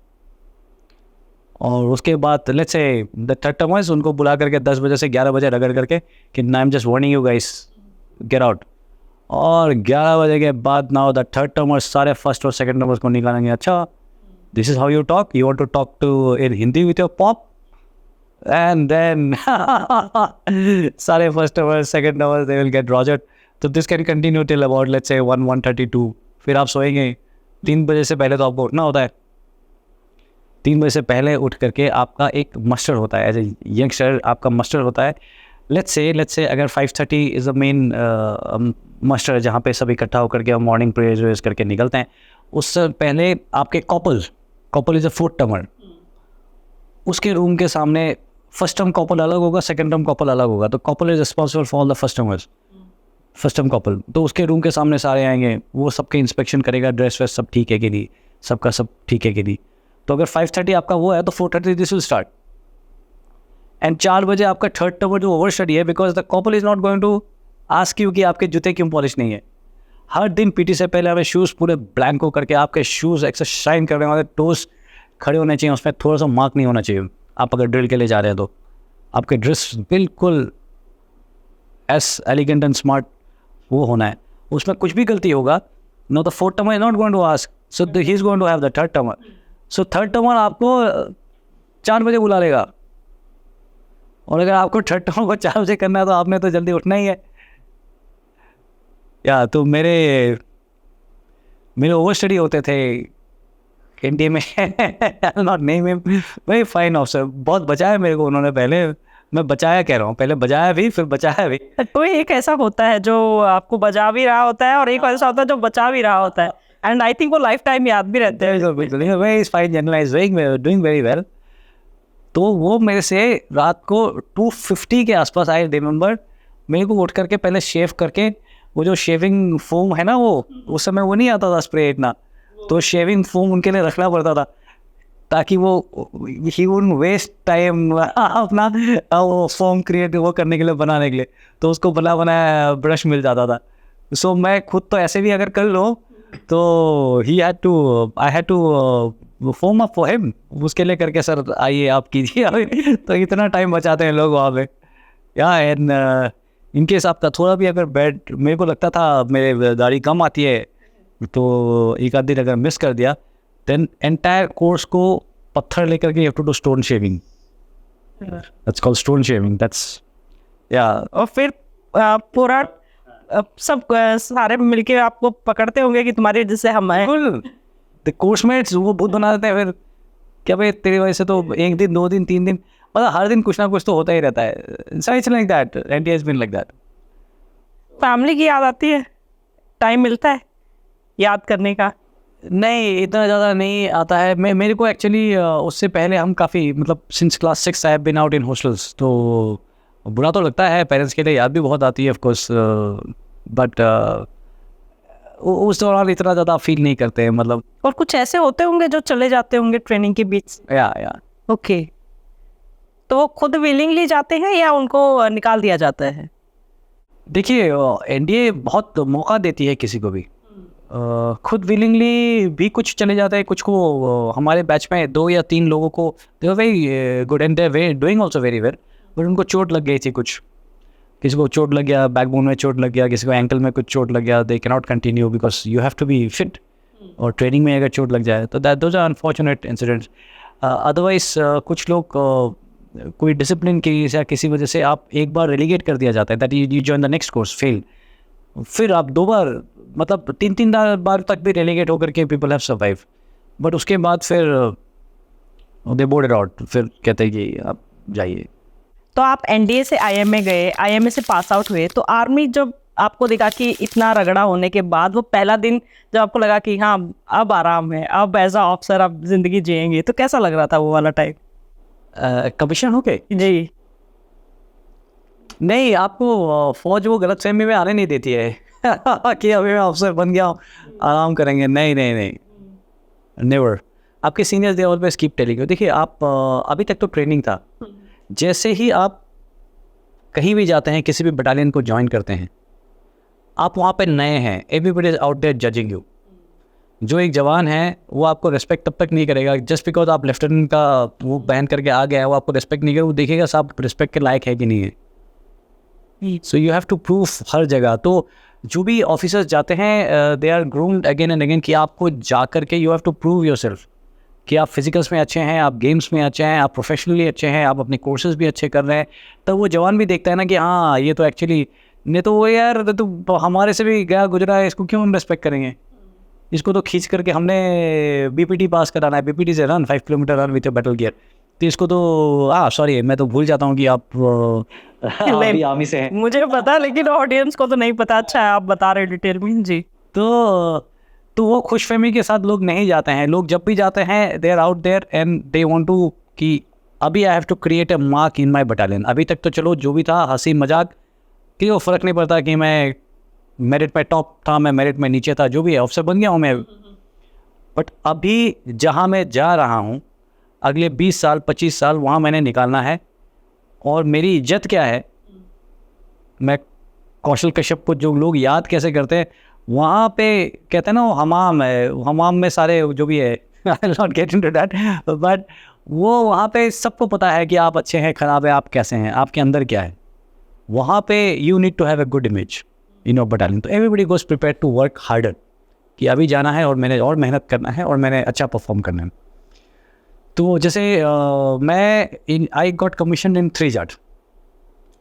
और उसके बाद लेट्स से द थर्ड टर्मर्स उनको बुला करके 10 बजे से 11 बजे रगड़ करके कि I am just warning you guys, get out. और 11 बजे के बाद नाउ द थर्ड टर्मर्स सारे फर्स्ट और सेकंड टर्मर्स को निकालेंगे, अच्छा this is how you talk, you want to talk to in Hindi with your pop, and then सारे first termers, second termers, they will get rogered. तो this can continue till about let's say 1:32। फिर आप सोएंगे 3 बजे से पहले, तो आपको उठना होता है। 3 बजे से पहले उठ करके आपका एक मस्टर होता है, एज ए यंगस्टर आपका मस्टर होता है। लेट्स से अगर 5:30 इज़ अ मेन मस्टर, जहाँ पे सब इकट्ठा होकर के हम मॉर्निंग प्रेयर्स करके निकलते हैं, उससे पहले आपके कॉपल इज़ अ फोर्थ टर्मर, उसके रूम के सामने फर्स्ट टर्म कॉपल अलग होगा, सेकंड टर्म कॉपल अलग होगा। तो couple is responsible for all the first टर्मर्स, first term couple. तो उसके रूम के सामने सारे आएंगे, वो सबके इंस्पेक्शन करेगा, ड्रेस वेस सब ठीक है कि नहीं, सबका सब ठीक है कि नहीं। तो अगर 5:30 आपका वो है, तो 4:30 दिस विल स्टार्ट। एंड 4 बजे आपका थर्ड टर्मर जो ओवर स्टडी है, because the corporal is not going to ask you कि आपके जूते क्यों पॉलिश नहीं है। हर दिन पीटी से पहले हमें शूज़ पूरे ब्लैंक हो करके, आपके शूज़ एक्सेस शाइन करने वाले, टोस खड़े होने चाहिए, उसमें थोड़ा सा मार्क नहीं होना चाहिए। आप अगर ड्रिल के लिए जा रहे हैं तो आपके ड्रेस बिल्कुल एस एलिगेंट एंड स्मार्ट वो होना है। उसमें कुछ भी गलती होगा, no the fourth termer is not going to ask, so he is going to have the third termer. So third termer आपको 4 बजे बुला लेगा, और अगर आपको थर्ड टर्मर को 4 बजे करना है, तो आपने तो जल्दी उठना ही है। या तो मेरे ओवर स्टडी होते थे एनडीए में not name him, very fine officer, बहुत बचाया मेरे को उन्होंने। पहले मैं बचाया कह रहा हूँ, पहले बचाया भी फिर बचाया भी। तो एक ऐसा होता है जो आपको बजा भी रहा होता है, और एक ऐसा होता है जो बचा भी रहा होता है। एंड आई थिंक वो लाइफ टाइम याद भी रहते हैं। Very fine general doing very well. तो वो मेरे से रात को 2:50 के आसपास आई रिमेंबर, मेरे को उठ करके पहले शेव करके, वो जो शेविंग फोम है ना, वो उस समय वो नहीं आता था स्प्रे इतना, तो शेविंग फोम उनके लिए रखना पड़ता था ताकि वो ही वुडंट वेस्ट टाइम अपना वो फोम क्रिएट वो करने के लिए, बनाने के लिए, तो उसको बना बनाया ब्रश मिल जाता था। सो मैं खुद तो ऐसे भी अगर कर लूँ तो I had to foam up for him, उसके लिए करके सर आइए आप कीजिए। तो इतना टाइम बचाते हैं लोग वहाँ पे। या एंड इनकेस आपका थोड़ा भी अगर बैड, मेरे को लगता था मेरे दाढ़ी कम आती है तो एक आध दिन अगर मिस कर दिया, देन एंटायर कोर्स को पत्थर लेकर के you have to do stone shaving, that's called stone shaving, that's या। और फिर पूरा सब सारे मिलके आपको पकड़ते होंगे कि तुम्हारी वजह से हम आए। द कोर्समेट्स वो बहुत बना देते हैं फिर, क्या भाई तेरी वजह से तो 1 दिन 2 दिन 3 दिन, मतलब हर दिन कुछ ना कुछ तो होता ही रहता है। So it's like that, and it has been like that. Family की याद आती है, टाइम मिलता है याद करने का? नहीं, इतना ज़्यादा नहीं आता है। मेरे को एक्चुअली उससे पहले हम काफ़ी, मतलब since class 6 I have been out in hostels, तो बुरा तो लगता है, पेरेंट्स के लिए याद भी बहुत आती है ऑफ कोर्स, बट उस दौरान इतना ज़्यादा फील नहीं करते हैं, मतलब। और कुछ ऐसे होते होंगे जो चले जाते होंगे ट्रेनिंग के बीच? या ओके, तो वो खुद विलिंगली जाते हैं या उनको निकाल दिया जाता है? देखिए, एनडीए बहुत मौका देती है किसी को भी, खुद विलिंगली भी कुछ चले जाते हैं, कुछ को हमारे बैच में 2 या 3 लोगों को they were very good and they were doing also very well, but उनको चोट लग गई थी कुछ, किसी को चोट लग गया, बैकबोन में चोट लग गया, किसी को एंकल में कुछ चोट लग गया, they can not continue because you have to be fit, और ट्रेनिंग में अगर चोट लग जाए तो those are unfortunate incidents. Otherwise कुछ लोग कोई डिसिप्लिन की या किसी वजह से आप एक बार रेलीगेट कर दिया जाता है, that you join the next course fail, फिर आप 2 बार, मतलब 3 बार तक भी रेलीगेट होकर के पीपल हैव सर्वाइव, बट उसके बाद फिर दे बोर्ड इट आउट, फिर कहते हैं कि आप जाइए। तो आप एनडीए से आईएमए गए, आईएमए से पास आउट हुए, तो आर्मी जब आपको देखा कि इतना रगड़ा होने के बाद, वो पहला दिन जब आपको लगा कि हाँ अब आराम है, अब एज अ ऑफिसर अब जिंदगी जिएंगे, तो कैसा लग रहा था वो वाला टाइम? कमीशन हो गए जी नहीं, आपको फौज वो गलत फहमी में आने नहीं देती है कि अभी मैं अफसर बन गया हूँ, आराम करेंगे, नहीं नहीं नहीं, नेवर। आपके seniors they always keep telling you. देखिए, आप अभी तक तो ट्रेनिंग था, जैसे ही आप कहीं भी जाते हैं, किसी भी बटालियन को ज्वाइन करते हैं, आप वहाँ पे नए हैं, everybody is out there judging you. जो एक जवान है वो आपको रिस्पेक्ट तब तक नहीं करेगा जस्ट बिकॉज आप लेफ्टिनेंट का वो पहन करके आ गया है, वो आपको रिस्पेक्ट नहीं करेगा, वो देखेगा साहब रिस्पेक्ट के लायक है कि नहीं है। So you have to prove हर जगह। तो जो भी ऑफिसर्स जाते हैं they are groomed again and again कि आपको जा करके you have to prove yourself कि आप फिजिकल्स में अच्छे हैं, आप गेम्स में अच्छे हैं, आप प्रोफेशनली अच्छे हैं, आप अपने कोर्सेज भी अच्छे कर रहे हैं। तब वो जवान भी देखता है ना कि हाँ ये तो एक्चुअली, नहीं तो वो यार तो हमारे से भी गया गुजरा है, इसको क्यों हम रेस्पेक्ट करेंगे, इसको तो खींच करके हमने बीपीटी पास कराना है, बीपीटी से run 5 kilometre run with battle gear, तो इसको तो सॉरी मैं तो भूल जाता हूँ कि आप भी आर्मी से हैं। मुझे पता, लेकिन ऑडियंस को तो नहीं पता। अच्छा है आप बता रहे डिटेल में जी। तो वो खुशफहमी के साथ लोग नहीं जाते हैं। लोग जब भी जाते हैं they are out there and they want to कि अभी I have to create a mark in my battalion. अभी तक तो चलो जो भी था हंसी मजाक कि वो फ़र्क नहीं पड़ता कि मैं मेरिट में टॉप था, मैं मेरिट में नीचे था, जो भी है ऑफिसर बन गया हूँ मैं। बट अभी जहाँ मैं जा रहा हूँ अगले 20 साल 25 साल वहाँ मैंने निकालना है, और मेरी इज्जत क्या है, मैं कौशल कश्यप को जो लोग याद कैसे करते हैं, वहाँ पे कहते हैं ना वो हमाम है, हमाम में सारे जो भी है I will not get into that, but वो वहाँ पे सबको पता है कि आप अच्छे हैं ख़राब है, आप कैसे हैं, आपके अंदर क्या है। वहाँ पे you need to have a good image in your battalion. तो everybody goes prepare to work harder कि अभी जाना है और मैंने और मेहनत करना है और मैंने अच्छा परफॉर्म करना है। तो जैसे मैं आई गॉट कमीशन इन 3 जाट।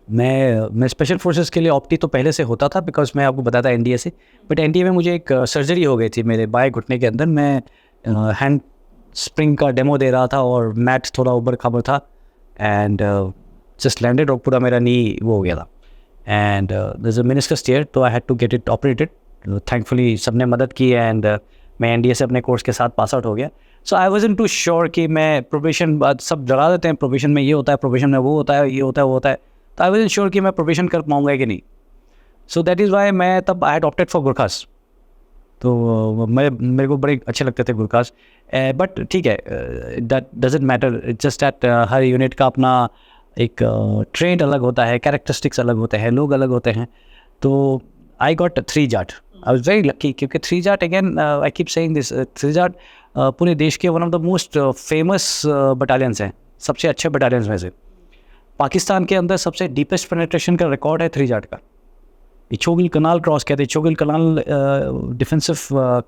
मैं स्पेशल फोर्सेस के लिए ऑप्टी तो पहले से होता था बिकॉज मैं आपको बताता एनडीए से, बट एनडीए में मुझे एक सर्जरी हो गई थी मेरे बाएं घुटने के अंदर। मैं हैंड स्प्रिंग का डेमो दे रहा था और मैट थोड़ा ऊपर खबर था एंड जस्ट लैंडेड और पूरा मेरा नी वो हो गया था and there is a meniscus tear, तो I had to get it operated. Thankfully सबने मदद की एंड मैं NDA से अपने कोर्स के साथ पास आउट हो गया. सो आई वाज़न्ट टू श्योर कि मैं प्रोबेशन, सब डरा देते हैं प्रोबेशन में ये होता है, प्रोबेशन में वो होता है, ये होता है, वो होता है. तो आई वाज़न्ट श्योर कि मैं प्रोबेशन कर पाऊँगा कि नहीं. सो दैट इज़ वाई मैं तब आई हैड ऑप्टेड फॉर गुरखास. तो मेरे को बड़े अच्छे लगते थे गुरखास. बट ठीक है, that doesn't matter. It's just that her unit का अपना एक ट्रेंड अलग होता है, कैरेक्टरिस्टिक्स अलग होते हैं, लोग अलग होते हैं. तो I got 3 Jat. I was very lucky क्योंकि 3 Jat, again I keep saying this, 3 Jat पूरे देश के one of the most famous battalions हैं, सबसे अच्छे बटालियंस में से. पाकिस्तान के अंदर सबसे डीपेस्ट पेनिट्रेशन का रिकॉर्ड है 3 जाट का. ये चोगिल कनाल क्रॉस कहते हैं. चोगिल कनाल डिफेंसिव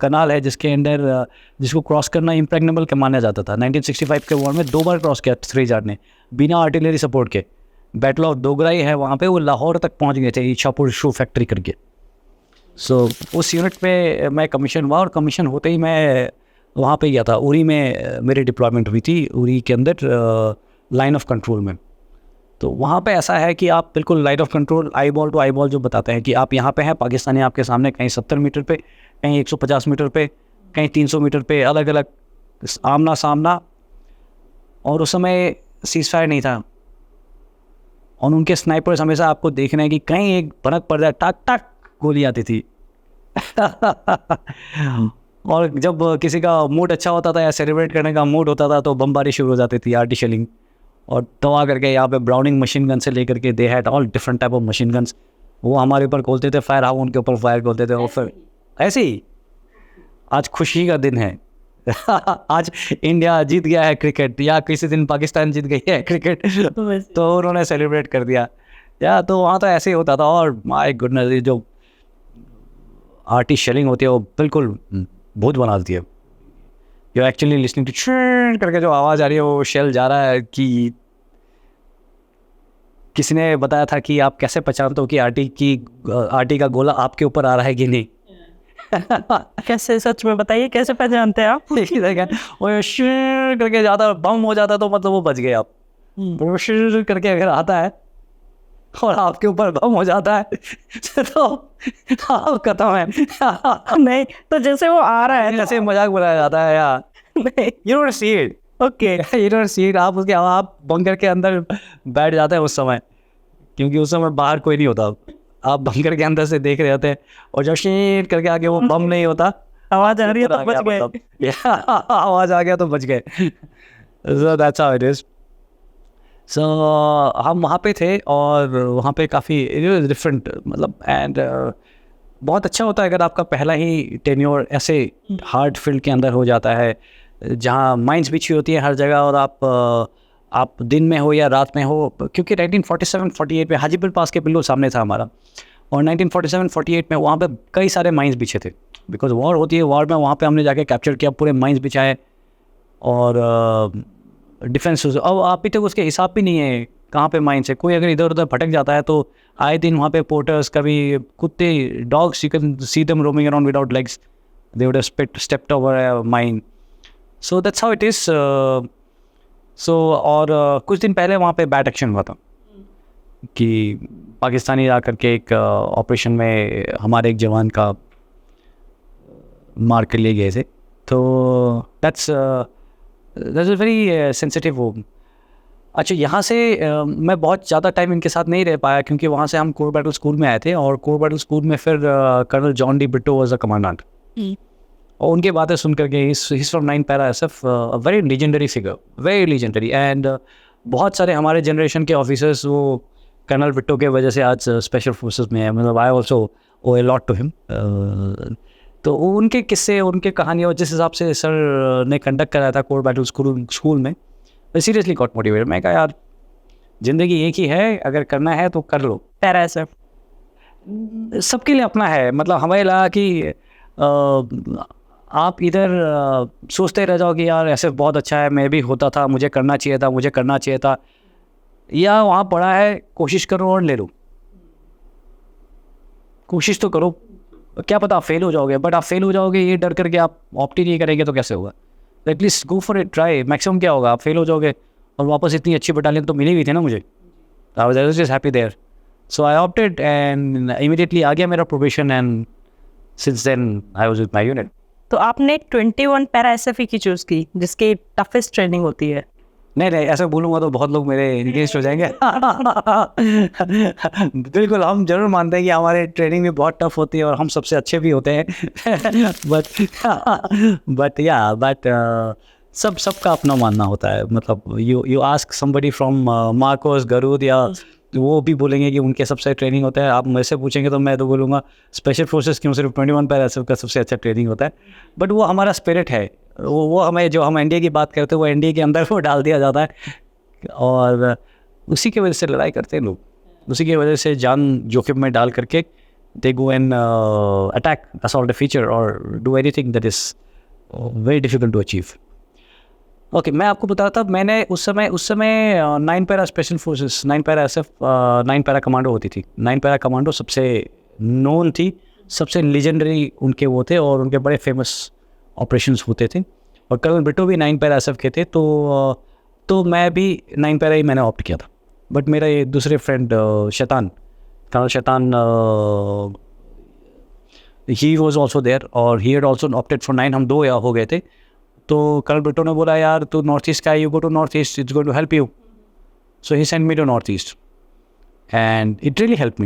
कनाल है जिसके अंदर जिसको क्रॉस करना इम्प्रेग्नेबल का माना जाता था. 1965 के वॉर में 2 बार क्रॉस किया 3 जाट ने बिना आर्टिलरी सपोर्ट के. बैटल ऑफ दोगराई है वहाँ पे, वो लाहौर तक पहुँच गए थे इच्छापुर शू फैक्ट्री करके. सो उस यूनिट पे मैं कमीशन हुआ और कमीशन होते ही मैं वहाँ पे गया था. उरी में मेरी डिप्लॉयमेंट हुई थी, उरी के अंदर लाइन ऑफ कंट्रोल में. तो वहाँ पे ऐसा है कि आप बिल्कुल line of control, eyeball to eyeball जो बताते हैं कि आप यहाँ पे हैं, पाकिस्तानी आपके सामने कहीं 70 मीटर पे, कहीं 150 मीटर पे, कहीं 300 मीटर पे, अलग अलग आमना सामना. और उस समय सीज फायर नहीं था और उनके स्नाइपर्स हमेशा आपको देख रहे हैं कि कहीं एक भनक पड़ जाए, टक टक गोली आती थी. और जब किसी का मूड अच्छा होता था या सेलिब्रेट करने का मूड होता था तो बमबारी शुरू हो जाती थी, आर्टी शेलिंग. और दवा करके यहाँ पे ब्राउनिंग मशीन गन से लेकर के they had all different type of machine guns. वो हमारे ऊपर खोलते थे फायर, हम उनके ऊपर फायर खोलते थे. और फिर ऐसे ही आज खुशी का दिन है. आज इंडिया जीत गया है क्रिकेट, या किसी दिन पाकिस्तान जीत गई है क्रिकेट, तो उन्होंने सेलिब्रेट कर दिया. या तो वहाँ तो ऐसे ही होता था. और माय गुडनेस, ये जो आर्टी शेलिंग होती है वो बिल्कुल भूत बना देती है. यू एक्चुअली लिसनिंग टू करके जो आवाज़ आ रही है वो शेल जा रहा है. कि किसी ने बताया था कि आप कैसे पहचानते हो कि आर्टी का गोला आपके ऊपर आ रहा है कि नहीं. कैसे, सच में बताइए कैसे पहचानते हैं आप? वो शेर करके जाता है, बम हो जाता है तो मतलब वो बच गए आप. वो शेर करके अगर आता है और आपके ऊपर बम हो जाता है तो आप खत्म है. नहीं, तो जैसे वो आ रहा है ऐसे मजाक बनाया जाता है यार. नहीं, you don't see it. Okay, you don't see it. आप उसके आप बंकर के अंदर बैठ जाते हैं उस समय, क्योंकि उस समय बाहर कोई नहीं होता. आप बंकर के अंदर से देख रहे होते हैं और जब शेर करके आगे वो बम नहीं होता, आवाज आ रही है तो बच गए. आवाज आ गया तो बच गए. So that's how it is. So हम वहाँ पे थे और वहाँ पे काफ़ी डिफरेंट मतलब एंड बहुत अच्छा होता है अगर आपका पहला ही टेन्योर ऐसे हार्ड फील्ड के अंदर हो जाता है जहाँ माइंस बिछी होती है हर जगह. और आप दिन में हो या रात में हो, क्योंकि 1947-48 में हाजीपुर पास के बिल्कुल सामने था हमारा. और 1947-48 में वहाँ पे कई सारे माइंस बिछे थे, बिकॉज वॉर होती है. वॉर में वहाँ पे हमने जाके कैप्चर किया, पूरे माइंस बिछाए और डिफेंस. अब आप ही तक उसके हिसाब भी नहीं है कहाँ पे माइंस है. कोई अगर इधर उधर भटक जाता है तो आए दिन वहाँ पे पोर्टर्स, कभी कुत्ते, dogs, you can see them roaming around without legs, they would have stepped over a mine. So that's how it is. So और कुछ दिन पहले वहाँ पे बैट एक्शन हुआ था कि पाकिस्तानी जा करके एक ऑपरेशन में हमारे एक जवान का मार कर लिए गए थे. तो दैट्स वेरी सेंसिटिव. वो अच्छा, यहाँ से मैं बहुत ज़्यादा टाइम इनके साथ नहीं रह पाया क्योंकि वहाँ से हम कोर बैटल स्कूल में आए थे. और कोर बैटल स्कूल में फिर colonel John de Brito was a commandant. और उनकी बातें सुन करके ही from 9 para SF, very legendary figure, very legendary. And बहुत सारे हमारे जनरेशन के ऑफिसर्स वो कर्नल ब्रिटो के वजह से आज स्पेशल फोर्सेस में है. मतलब I also owe a lot to him. तो उनके किस्से, उनके कहानियाँ जिस हिसाब से सर ने कंडक्ट कराया था कोर बैटल स्कूल में, सीरियसली गॉट मोटिवेटेड. मैं कहा यार ज़िंदगी एक ही है, अगर करना है तो कर लो. पैरा SF सबके लिए अपना है. मतलब हमें लगा कि आप इधर सोचते रह जाओ कि यार SF बहुत अच्छा है, मैं भी होता था, मुझे करना चाहिए था, या वहाँ पड़ा है, कोशिश करो और ले लो. कोशिश तो करो, क्या पता आप फेल हो जाओगे. बट आप फेल हो जाओगे ये डर करके आप ऑप्ट ही नहीं करेंगे तो कैसे होगा. At least go for it, try. Maximum क्या होगा, आप फेल हो जाओगे और वापस इतनी अच्छी बटालियन तो मिली हुई थी ना मुझे. I was just happy there. So I opted and immediately आ गया मेरा probation. And since then I was with my unit. तो आपने 21 पैरा एसएफई की चूज़ की जिसकी टफेस्ट ट्रेनिंग होती है। नहीं ऐसा बोलूँगा तो बहुत लोग मेरे एंगेज हो जाएंगे। बिल्कुल, हम जरूर मानते हैं कि हमारे ट्रेनिंग भी बहुत टफ होती है और हम सबसे अच्छे भी होते हैं। बट सबका अपना मानना होता है। मतलब you ask somebody from MARCOS, Garud, या वो भी बोलेंगे कि उनके सबसे ट्रेनिंग होता है। आप मेरे से पूछेंगे तो मैं तो बोलूँगा स्पेशल फोर्सेस क्यों सिर्फ 21 पैरा एसएफ का सबसे अच्छा ट्रेनिंग होता है। बट वो हमारा स्पिरिट है, वो हमें, जो हम एनडीए की बात करते हैं वो एनडीए के अंदर वो डाल दिया जाता है और उसी की वजह से लड़ाई करते हैं लोग, उसी की वजह से जान जोखिम में डाल करके they go and attack, assault a feature और do anything that is very difficult to achieve. Okay, मैं आपको बता रहा था, मैंने उस समय 9 para special forces, 9 para SF, 9 para commando होती थी। 9 पैरा कमांडो सबसे नोन थी, सबसे लेजेंडरी उनके वो थे और उनके बड़े फेमस ऑपरेशंस होते थे। और कर्नल ब्रिटो भी 9 पैरा एसएफ के थे, तो मैं भी 9 पैरा ही मैंने ऑप्ट किया था। बट मेरा ये दूसरे फ्रेंड शैतान, कर्नल शैतान, ही वॉज ऑल्सो देयर और he had also opted for 9। हम 2 या हो गए थे। तो कर्नल ब्रिटो ने बोला, यार तू नॉर्थ ईस्ट का है, you go to north east, it's going to help you. So he send me to north east and that is हेल्प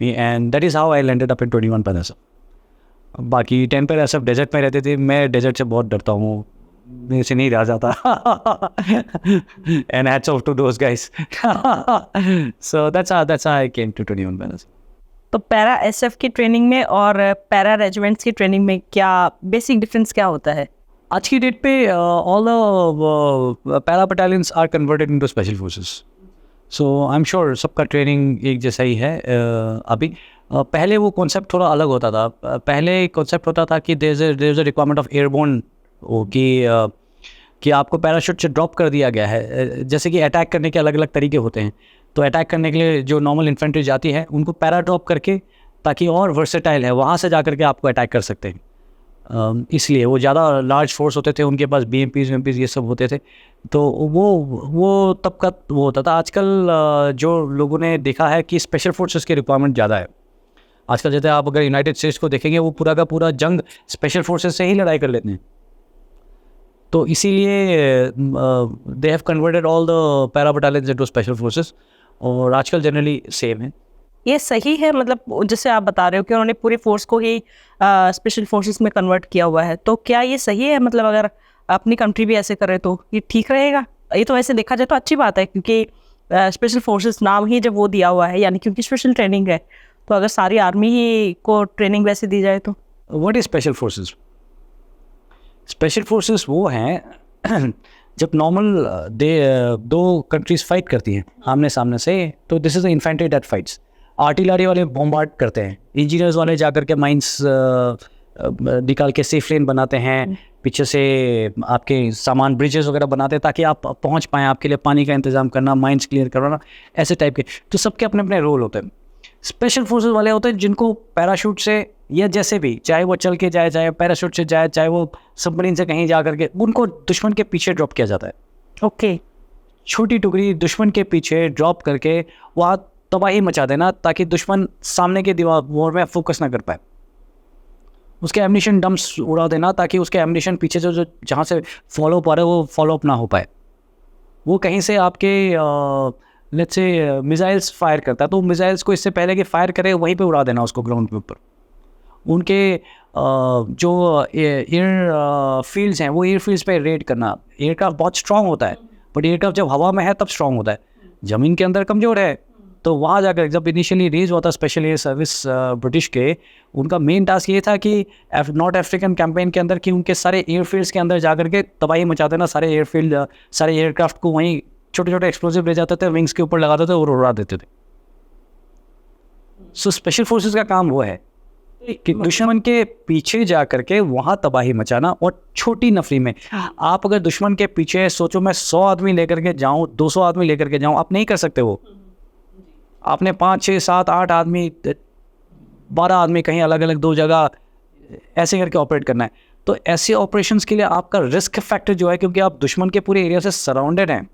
मी, एंड दैट इज़ हाउ आई लैंडेड अप इन 21 पैरा एसएफ। बाकी 10 पैरा एसएफ डेजर्ट में रहते थे, मैं डेजर्ट से बहुत डरता हूँ, मेरे से नहीं रहा जाता। And hats off to those guys. So that's how I came to 21 para SF. तो पैरा एसएफ की ट्रेनिंग में और पैरा रेजिमेंट्स की ट्रेनिंग में क्या बेसिक डिफरेंस क्या होता है? आज की डेट पे all the para battalions are converted into special forces, so I am sure सबका ट्रेनिंग एक जैसा ही है अभी। पहले वो कॉन्सेप्ट थोड़ा अलग होता था। पहले कॉन्सेप्ट होता था कि there is a requirement of airborne, कि आपको पैराशूट से ड्रॉप कर दिया गया है। जैसे कि अटैक करने के अलग अलग तरीके होते हैं, तो अटैक करने के लिए जो नॉर्मल इन्फेंट्री जाती है उनको पैरा ड्रॉप करके, ताकि और वर्सेटाइल है, वहाँ से जा करके आपको अटैक कर सकते हैं। इसलिए वो ज़्यादा लार्ज फोर्स होते थे, उनके पास BMPs ये सब होते थे, तो वो तब का वो होता था। आजकल जो लोगों ने देखा है कि स्पेशल फोर्सेस की रिक्वायरमेंट ज़्यादा है आजकल। जैसे आप अगर यूनाइटेड स्टेट्स को देखेंगे, वो पूरा का पूरा जंग स्पेशल फोर्सेस से ही लड़ाई कर लेते हैं। तो इसीलिए they have converted all the para battalions into special forces, और आजकल जनरली सेम है। ये सही है, मतलब जैसे आप बता रहे हो कि उन्होंने पूरी फोर्स को ही स्पेशल फोर्सेस में कन्वर्ट किया हुआ है, तो क्या ये सही है? मतलब अगर अपनी कंट्री भी ऐसे करे तो ये ठीक रहेगा? ये तो वैसे देखा जाए तो अच्छी बात है, क्योंकि स्पेशल फोर्सेस नाम ही जब वो दिया हुआ है, यानी क्योंकि स्पेशल ट्रेनिंग है, तो अगर सारी आर्मी ही को ट्रेनिंग वैसे दी जाए तो। What is special forces? Special forces वो हैं जब नॉर्मल दो कंट्रीज फाइट करती हैं आमने सामने से, तो this is the infantry that fights. Artillery वाले बॉम्बार्ड करते हैं, इंजीनियर्स वाले जाकर के माइंस निकाल के सेफ लेन बनाते हैं, पीछे से आपके सामान ब्रिजेस वगैरह बनाते हैं ताकि आप पहुंच पाएँ, आपके लिए पानी का इंतजाम करना, माइंस क्लियर करवाना, ऐसे टाइप के। तो सबके अपने अपने रोल होते हैं। स्पेशल फोर्सेस वाले होते हैं जिनको पैराशूट से या जैसे भी, चाहे वो चल के जाए, चाहे पैराशूट से जाए, चाहे वो सबमरीन से कहीं जा करके, उनको दुश्मन के पीछे ड्रॉप किया जाता है। ओके, छोटी टुकड़ी दुश्मन के पीछे ड्रॉप करके वहाँ तबाही मचा देना, ताकि दुश्मन सामने के दीवार में फोकस ना कर पाए। उसके एमनिशन डम्प्स उड़ा देना, ताकि उसके एमनिशन पीछे जो जहाँ से फॉलो अप आ रहा है वो फॉलो अप ना हो पाए। वो कहीं से आपके लेट्स से मिसाइल्स फायर करता है, तो मिसाइल्स को इससे पहले कि फायर करे वहीं पे उड़ा देना उसको ग्राउंड के ऊपर। उनके जो एयर फील्ड्स हैं, वो एयर फील्ड्स पे रेड करना। एयरक्राफ्ट बहुत स्ट्रॉन्ग होता है, बट एयरक्राफ्ट जब हवा में है तब स्ट्रॉन्ग होता है, ज़मीन के अंदर कमज़ोर है। तो वहाँ जाकर जब इनिशियली रेज हुआ था स्पेशल एयर सर्विस ब्रिटिश के, उनका मेन टास्क ये था कि नॉर्थ अफ्रीकन कैंपेन के अंदर कि उनके सारे एयरफील्ड्स के अंदर जाकर के तबाही मचा देना। सारे एयरफील्ड, सारे एयरक्राफ्ट को वहीं छोटे छोटे एक्सप्लोजिव ले जाते थे, विंग्स के ऊपर लगाते थे और उड़ा देते थे। सो स्पेशल फोर्सेस का काम वो है कि दुश्मन के पीछे जा करके वहाँ तबाही मचाना। और छोटी नफरी में आप अगर दुश्मन के पीछे सोचो, मैं 100 आदमी लेकर के जाऊँ, 200 आदमी लेकर के जाऊँ, आप नहीं कर सकते वो। आपने 5, 6, 7, 8 आदमी, 12 आदमी कहीं अलग अलग 2 जगह ऐसे करके ऑपरेट करना है। तो ऐसे ऑपरेशंस के लिए आपका रिस्क फैक्टर जो है, क्योंकि आप दुश्मन के पूरे एरिया से सराउंडेड हैं,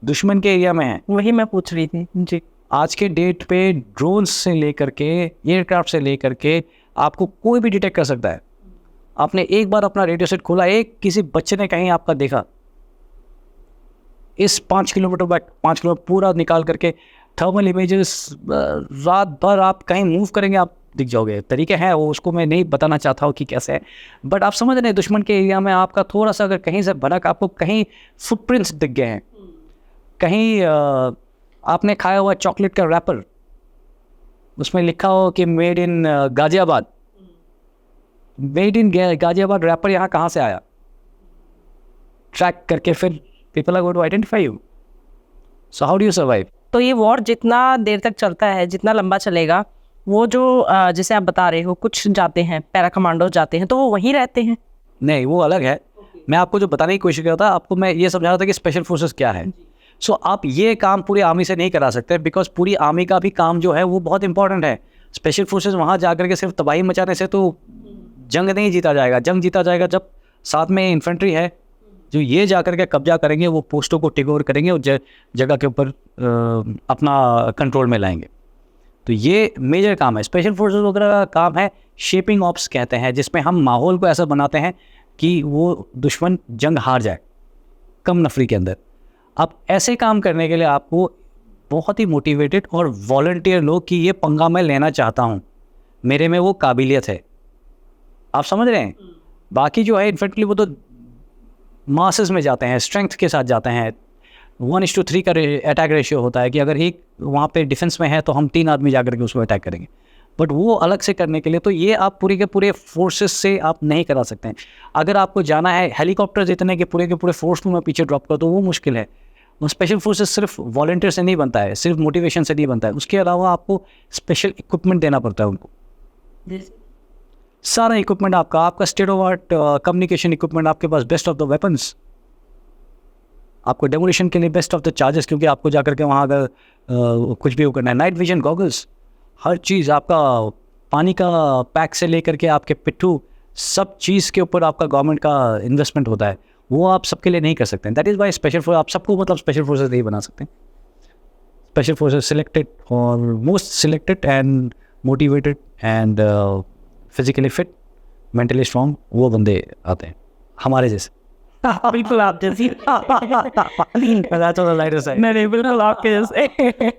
दुश्मन के एरिया में हैं। वही मैं पूछ रही थी जी। आज के डेट पे ड्रोन से लेकर के, एयरक्राफ्ट से लेकर के, आपको कोई भी डिटेक्ट कर सकता है। आपने एक बार अपना रेडियो सेट खोला, एक किसी बच्चे ने कहीं आपका देखा, इस 5 किलोमीटर बाय 5 किलोमीटर पूरा निकाल करके थर्मल इमेजेस, रात भर आप कहीं मूव करेंगे आप दिख जाओगे। तरीके हैं वो, उसको मैं नहीं बताना चाहता हूँ कि कैसे है, बट आप समझ रहे हैं दुश्मन के एरिया में आपका थोड़ा सा अगर कहीं से भनक, आपको कहीं फुटप्रिंट्स दिख गए हैं, कहीं आपने खाया हुआ चॉकलेट का रैपर, उसमें लिखा हो कि made in Ghaziabad, made in Ghaziabad wrapper यहाँ कहाँ से आया, ट्रैक करके फिर people are going to identify you. So how do you survive? तो ये वॉर जितना देर तक चलता है, जितना लंबा चलेगा, वो जो जैसे आप बता रहे हो, कुछ जाते हैं पैरा कमांडो जाते हैं, तो वो वहीं रहते हैं? नहीं, वो अलग है। मैं आपको जो बताने की कोशिश कर रहा था, आपको मैं ये समझा रहा था कि स्पेशल फोर्सेस क्या है। सो आप ये काम पूरी आर्मी से नहीं करा सकते, बिकॉज पूरी आर्मी का भी काम जो है वो बहुत इंपॉर्टेंट है। स्पेशल फोर्सेस वहाँ जा कर के सिर्फ तबाही मचाने से तो जंग नहीं जीता जाएगा। जंग जीता जाएगा जब साथ में इन्फेंट्री है जो ये जा कर के कब्जा करेंगे, वो पोस्टों को टेक ओवर करेंगे और जगह के ऊपर अपना कंट्रोल में लाएंगे। तो ये मेजर काम है। स्पेशल फोर्सेस वगैरह का काम है शेपिंग ऑप्स कहते हैं, जिसमें हम माहौल को ऐसा बनाते हैं कि वो दुश्मन जंग हार जाए कम नफरी के अंदर। अब ऐसे काम करने के लिए आपको बहुत ही मोटिवेटेड और वॉलंटियर लोग कि ये पंगा मैं लेना चाहता हूँ, मेरे में वो काबिलियत है। आप समझ रहे हैं? बाकी जो है इन्फेंट्री वो तो मासेस में जाते हैं, स्ट्रेंथ के साथ जाते हैं। 1:3 का अटैक रेशियो होता है कि अगर एक वहाँ पे डिफेंस में है तो हम 3 आदमी जाकर के उसको अटैक करेंगे, बट वो अलग से करने के लिए तो ये आप पूरे के पूरे फोर्सेस से आप नहीं करा सकते हैं। अगर आपको जाना है हेलीकॉप्टर इतने के पूरे फोर्स को मैं पीछे ड्रॉप कर, तो वो मुश्किल है। वो स्पेशल फोर्सेस सिर्फ वॉलंटियर से नहीं बनता है, सिर्फ मोटिवेशन से नहीं बनता है, उसके अलावा आपको स्पेशल इक्विपमेंट देना पड़ता है उनको। सारा इक्विपमेंट आपका state of art communication equipment आपके पास, बेस्ट ऑफ द वेपन्स, आपको डेमोलिशन के लिए बेस्ट ऑफ द चार्जेस, क्योंकि आपको जाकर के वहाँ अगर कुछ भी वो करना है, नाइट विजन गॉगल्स, हर चीज़ आपका, पानी का पैक से लेकर के आपके पिट्ठू, सब चीज़ के ऊपर आपका गवर्नमेंट का इन्वेस्टमेंट होता है। वो आप सबके लिए नहीं कर सकते। That is why special force, आप सबको मतलब स्पेशल फोर्सेस नहीं बना सकते। स्पेशल फोर्सेस सिलेक्टेड और most selected and motivated and physically fit, mentally strong वो बंदे आते हैं हमारे जैसे। बिल्कुल आप जैसी। नहीं, बिल्कुल आपके जैसे।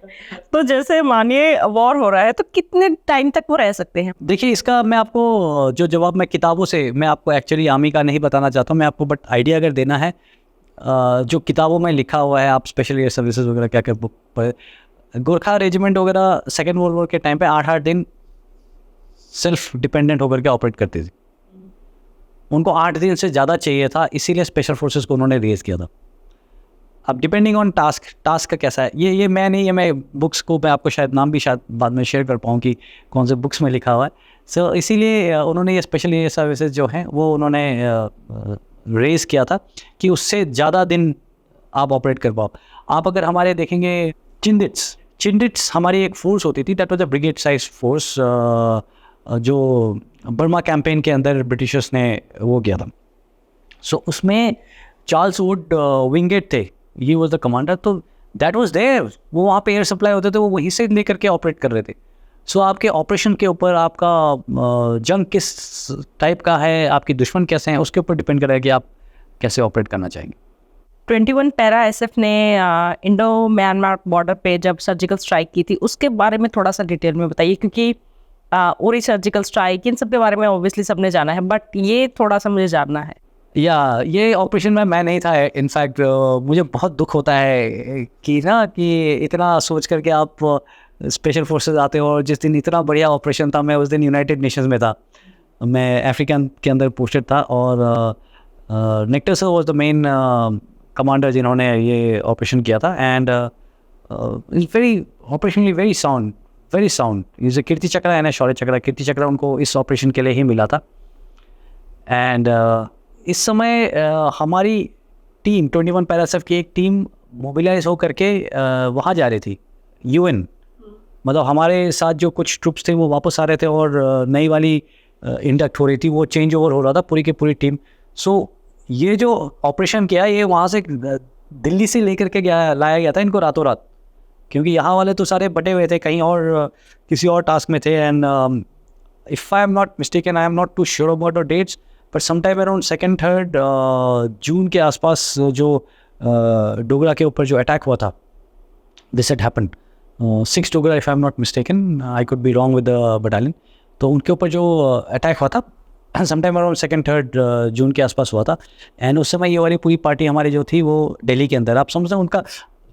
तो जैसे मानिए वॉर हो रहा है, तो कितने टाइम तक वो रह सकते हैं? देखिए, इसका मैं आपको जो जवाब मैं किताबों से, मैं आपको एक्चुअली आर्मी का नहीं बताना चाहता हूँ, मैं आपको बट आइडिया अगर देना है, जो किताबों में लिखा हुआ है, आप स्पेशल एयर सर्विसेज वगैरह क्या क्या बुक पर, गोरखा रेजिमेंट वगैरह सेकेंड वर्ल्ड वॉर के टाइम पे 8-8 दिन सेल्फ डिपेंडेंट होकर के ऑपरेट करती थी। उनको 8 दिन से ज़्यादा चाहिए था, इसीलिए स्पेशल फोर्सेस को उन्होंने रेज किया था। अब डिपेंडिंग ऑन टास्क का कैसा है, ये मैं नहीं, ये मैं बुक्स को मैं आपको शायद नाम भी शायद बाद में शेयर कर पाऊँ कि कौन से बुक्स में लिखा हुआ है। सो इसीलिए उन्होंने ये स्पेशल एयर सर्विसेज जो हैं वो उन्होंने रेज किया था कि उससे ज़्यादा दिन आप ऑपरेट कर पाओ। आप अगर हमारे देखेंगे चिंडिट्स हमारी एक फोर्स होती थी, that was a brigade size force, जो बर्मा कैंपेन के अंदर ब्रिटिशर्स ने वो किया था। सो उसमें चार्ल्स वुड विंगेट थे, ही वाज द कमांडर, तो दैट वाज देयर, वो वहाँ पे एयर सप्लाई होते थे, वो वहीं से लेकर के ऑपरेट कर रहे थे। सो आपके ऑपरेशन के ऊपर, आपका जंग किस टाइप का है, आपके दुश्मन कैसे हैं, उसके ऊपर डिपेंड करेगा कि आप कैसे ऑपरेट करना चाहेंगे। 21 पैरा एसएफ ने इंडो म्यांमार बॉर्डर पे जब सर्जिकल स्ट्राइक की थी, उसके बारे में थोड़ा सा डिटेल में बताइए, क्योंकि उरी सर्जिकल स्ट्राइक, इन सब के बारे में ऑब्वियसली सबने जाना है, बट ये थोड़ा सा मुझे जानना है। ये ऑपरेशन में मैं नहीं था। इनफैक्ट मुझे बहुत दुख होता है कि इतना सोच करके आप स्पेशल फोर्सेस आते हो, और जिस दिन इतना बढ़िया ऑपरेशन था, मैं उस दिन यूनाइटेड नेशंस में था, मैं अफ्रीकन के अंदर पोस्टेड था, और Nectar sir was the main commander जिन्होंने ये ऑपरेशन किया था। And it's very operationally very sound is Kirti Chakra and शौर्य चक्र। कीर्ति चक्र उनको इस ऑपरेशन के लिए ही मिला था। एंड इस समय हमारी टीम 21 पैरा एसएफ की एक टीम मोबिलाइज हो करके वहाँ जा रही थी, यूएन, मतलब हमारे साथ जो कुछ ट्रुप्स थे वो वापस आ रहे थे, और नई वाली इंडक्ट हो रही थी, वो चेंज ओवर हो रहा था पूरी की पूरी टीम। सो ये जो ऑपरेशन किया, ये वहाँ से दिल्ली से लेकर के लाया गया था इनको रातों रात, क्योंकि यहाँ वाले तो सारे बटे हुए थे, कहीं और किसी और टास्क में थे। And if I am not mistaken, I am not too sure about the dates, पर समटाइम अराउंड 2-3 जून के आसपास जो डोगरा के ऊपर जो अटैक हुआ था, this had happened 6 Dogra, if I am not mistaken, I could be wrong with the battalion. तो उनके ऊपर जो अटैक हुआ था समटाइम अराउंड 2-3 जून के आसपास हुआ था। एंड उस समय ये वाली पूरी पार्टी हमारी जो थी वो दिल्ली के अंदर, आप समझ रहे हैं उनका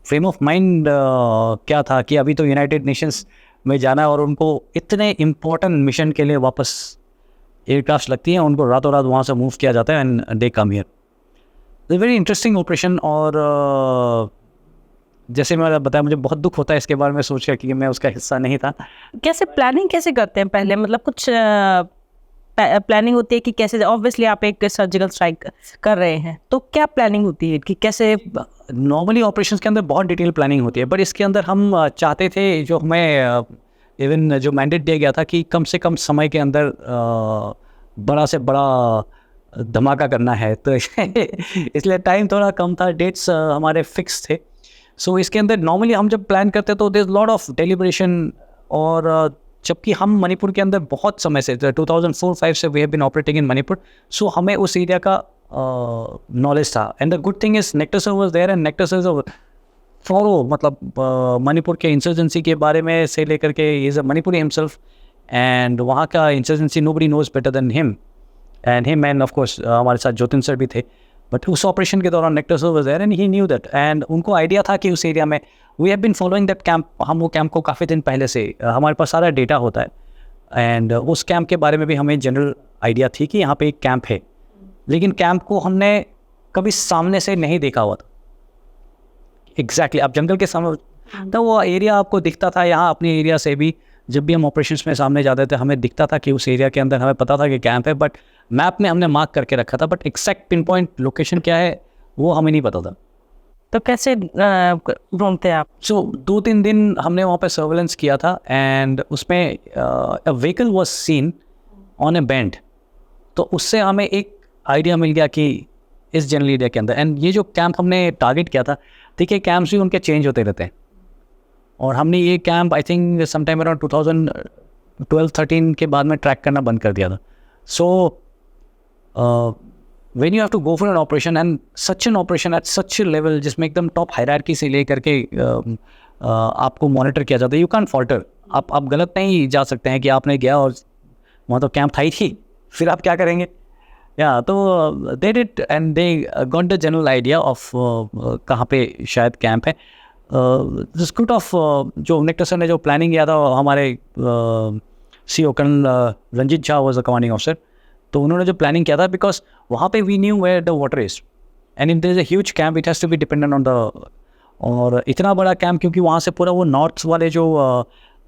फ्रेम ऑफ माइंड क्या था कि अभी तो यूनाइटेड नेशंस में जाना है और उनको इतने इम्पोर्टेंट मिशन के लिए वापस एयरक्राफ्ट लगती हैं, उनको रातों रात वहाँ से मूव किया जाता है and they come here. It's very interesting operation. और जैसे मैंने बताया, मुझे बहुत दुख होता है इसके बारे में सोच कर कि मैं उसका हिस्सा नहीं था। कैसे प्लानिंग कैसे करते हैं पहले, मतलब कुछ प्लानिंग होती है कि कैसे, ऑब्वियसली आप एक सर्जिकल स्ट्राइक कर रहे हैं तो क्या प्लानिंग होती है कि कैसे? नॉर्मली ऑपरेशंस के अंदर बहुत डिटेल प्लानिंग होती है, बट इसके अंदर हम चाहते थे, जो हमें इवन जो मैंडेट दिया गया था कि कम से कम समय के अंदर बड़ा से बड़ा धमाका करना है, तो इसलिए टाइम थोड़ा कम था, डेट्स हमारे फिक्स थे। सो इसके अंदर नॉर्मली हम जब प्लान करते तो there is lot of deliberation. और जबकि हम मणिपुर के अंदर बहुत समय से 2004-05 से we have been operating in Manipur, so हमें उस एरिया का नॉलेज था। And the good thing is Nectar sir was there, and Nectar sir thorough, मतलब मणिपुर के इंसर्जेंसी के बारे में से लेकर के, is a Manipuri himself, and वहाँ का insurgency nobody knows better than him and of course हमारे साथ ज्योतिन सर भी थे। बट उस ऑपरेशन के दौरान Nectar sir was there and he knew that, and उनको आइडिया था कि उस एरिया में we have been following that camp. हम वो कैंप को काफ़ी दिन पहले से हमारे पास सारा डेटा होता है, एंड उस कैंप के बारे में भी हमें जनरल आइडिया थी कि यहाँ पे एक कैंप है, लेकिन कैंप को हमने कभी सामने से नहीं देखा हुआ था। एग्जैक्टली आप जंगल के सामने, तो वो एरिया आपको दिखता था। यहाँ अपने एरिया से भी जब भी हम ऑपरेशंस में सामने जाते थे, हमें दिखता था कि उस एरिया के अंदर, हमें पता था कि कैंप है, बट मैप में हमने मार्क करके रखा था, but exact pin point location क्या है वो हमें नहीं पता था। तो कैसे ढूंढते हैं आप? सो 2-3 दिन हमने वहाँ पे सर्वेलेंस किया था, एंड उसमें a vehicle was scene on A bend, तो उससे हमें एक आइडिया मिल गया कि इस जनरल एरिया के अंदर, एंड ये जो कैंप हमने टारगेट किया था, देखिए कैंप्स भी उनके चेंज होते रहते हैं, और हमने ये camp I think sometime around 2012-13 के बाद में ट्रैक करना बंद कर दिया था। So when you have to go for an operation and such an operation at such level, जिसमें एकदम टॉप हायरार्की से ले करके आपको मॉनिटर किया जाता है, यू कैन फॉल्टर। आप गलत नहीं जा सकते हैं कि आपने गया और वहाँ तो कैंप था ही थी, फिर आप क्या करेंगे। या तो they did and they got the general idea of कहाँ पे शायद कैंप है। स्कूट ऑफ जो नेक्टर सर ने जो प्लानिंग किया था, हमारे CO colonel Ranjit Jha was the commanding officer, तो उन्होंने जो प्लानिंग किया था, बिकॉज वहाँ पे we knew where the water is, and if there is a huge camp it has to be dependent on the, और इतना बड़ा कैंप क्योंकि वहाँ से पूरा वो नॉर्थ वाले जो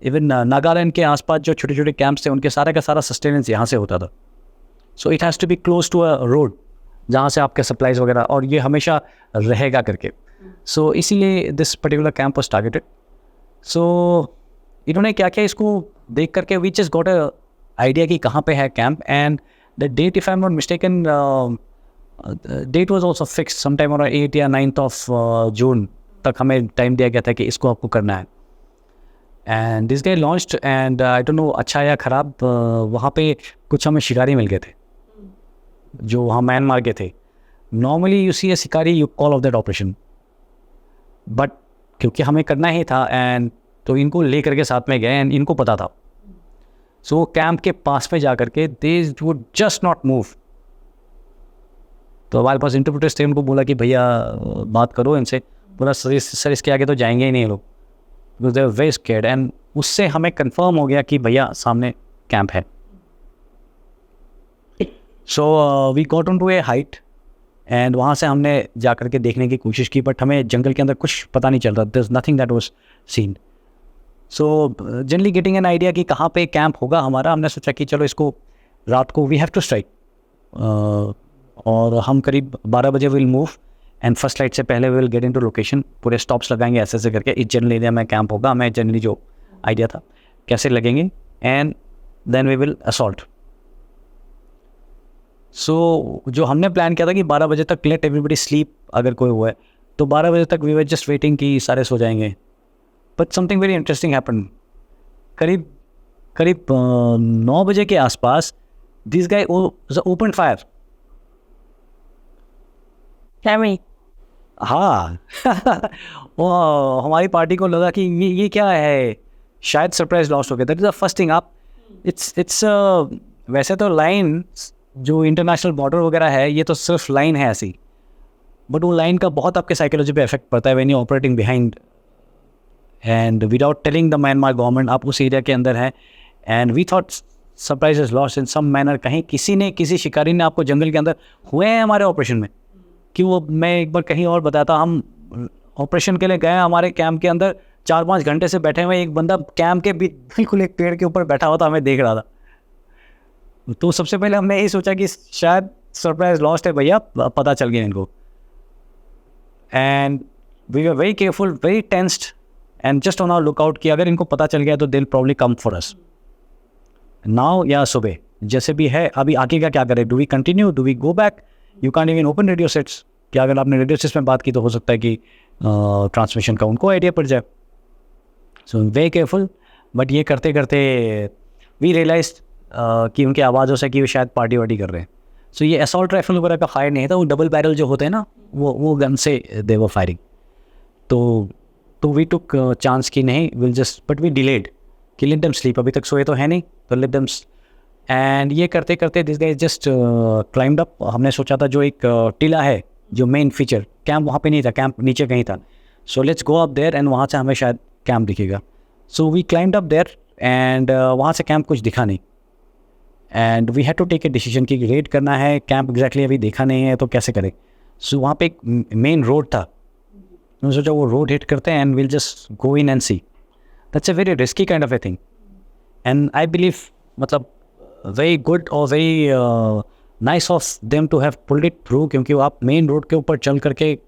इवन नागालैंड के आसपास जो छोटे छोटे कैंप्स थे, उनके सारे का सारा सस्टेनेंस यहाँ से होता था। So it has to be close to a road जहाँ से आपके सप्लाईज वगैरह, और ये हमेशा रहेगा करके। सो इसीलिए this particular camp was targeted. So इन्होंने क्या किया, इसको देख करके we just got a idea कि कहाँ पे है camp, and the date if I am not mistaken date was also fixed sometime around 8 या 9 ऑफ जून तक हमें टाइम दिया गया था कि इसको आपको करना है। And this guy launched, and I don't no अच्छा या ख़राब, वहाँ पे कुछ हमें शिकारी मिल गए थे जो वहाँ म्यांमार के थे। नॉर्मली यू सी ए शिकारी, you call of that operation, but क्योंकि हमें करना ही था, एंड तो इनको ले करके साथ में गए, एंड इनको पता था। सो कैंप के पास में जा करके they would just not move. तो हमारे पास इंटरप्रेटर्स थे, उनको बोला कि भैया बात करो इनसे, बोला सर इसके आगे तो जाएंगे ही नहीं लोग, because they are very scared. And उससे हमें कंफर्म हो गया कि भैया सामने कैंप है। So we got on to a height, and वहाँ से हमने जा कर के देखने की कोशिश की, बट हमें जंगल के अंदर कुछ पता नहीं चल रहा, there is nothing that was seen. So generally getting an idea कि कहाँ पे कैंप होगा हमारा, हमने सोचा कि चलो इसको रात को वी हैव टू स्ट्राइक, और हम करीब 12 बजे will move, and first light से पहले विल गेट इनटू लोकेशन, पूरे स्टॉप्स लगाएंगे ऐसे ऐसे करके, इस जनरल एरिया में कैंप होगा। हमें जनरली जो आइडिया था कैसे लगेंगे, and then we will assault. So जो हमने प्लान किया था कि 12 बजे तक लेट एवरीबडी स्लीप, अगर कोई हुआ है तो 12 बजे तक वी वर जस्ट वेटिंग कि सारे सो जाएंगे। But something very interesting happen. करीब 9 बजे के आसपास this guy open fire Tammy, हाँ वो हमारी पार्टी को लगा कि ये क्या है, शायद सरप्राइज लॉस्ट हो गया। That is the first thing. आप इट्स वैसे तो लाइन जो इंटरनेशनल बॉर्डर वगैरह है ये तो सिर्फ लाइन है ऐसी, बट वो लाइन का बहुत आपके साइकोलॉजी पे इफेक्ट पड़ता है when you operating behind and without telling the Myanmar government आप उस एरिया के अंदर हैं। And we thought surprise is lost in some manner. कहीं किसी शिकारी ने आपको जंगल के अंदर हुए हैं हमारे ऑपरेशन में कि वो, मैं एक बार कहीं और बताता, हम ऑपरेशन के लिए गए, हमारे कैंप के अंदर 4-5 घंटे से बैठे हुए, एक बंदा कैंप के बिल्कुल एक पेड़ के ऊपर बैठा हुआ था, हमें देख रहा था। तो सबसे पहले हमने यही सोचा कि शायद सरप्राइज लॉस्ट है भैया, पता चल गया इनको। And we were very careful, very tensed and just on our lookout कि अगर इनको पता चल गया तो they will probably come for us now या सुबह, जैसे भी है। अभी आगे का क्या करें, do we continue, do we go back? You can even open radio sets, कि अगर आपने रेडियो सेट्स में बात की तो हो सकता है कि ट्रांसमिशन का उनको आइडिया पड़ जाए। सो वेरी केयरफुल, बट ये करते करते वी रियलाइज कि उनकी आवाज़ों से कि वो शायद पार्टी वार्टी कर रहे हैं। सो ये असॉल्ट राइफल वगैरह का फायर नहीं था, वो डबल बैरल जो होते हैं ना, वो गन से दे वर फायरिंग। तो वी टुक चांस कि नहीं, will just, but we delayed कि लेट देम स्लीप, अभी तक सोए तो है नहीं, तो लेट देम। एंड ये करते करते this guys just climbed up. हमने सोचा था जो एक टिला है, जो मेन फीचर, कैंप वहाँ पे नहीं था, कैंप नीचे कहीं था। So let's go up there and वहाँ से हमें शायद कैंप दिखेगा। So we climbed up there and वहाँ से कैंप कुछ दिखा नहीं। And we had to take a decision कि रेड करना है, कैंप एग्जैक्टली अभी देखा नहीं है तो कैसे करें। सो वहाँ पे एक मेन रोड था, मैंने सोचा वो रोड हिट करते हैं and will just go in and see. That's a very risky kind of a thing and I believe, मतलब वेरी गुड और very nice of them to have pulled it through, क्योंकि वो आप main road के ऊपर चल करके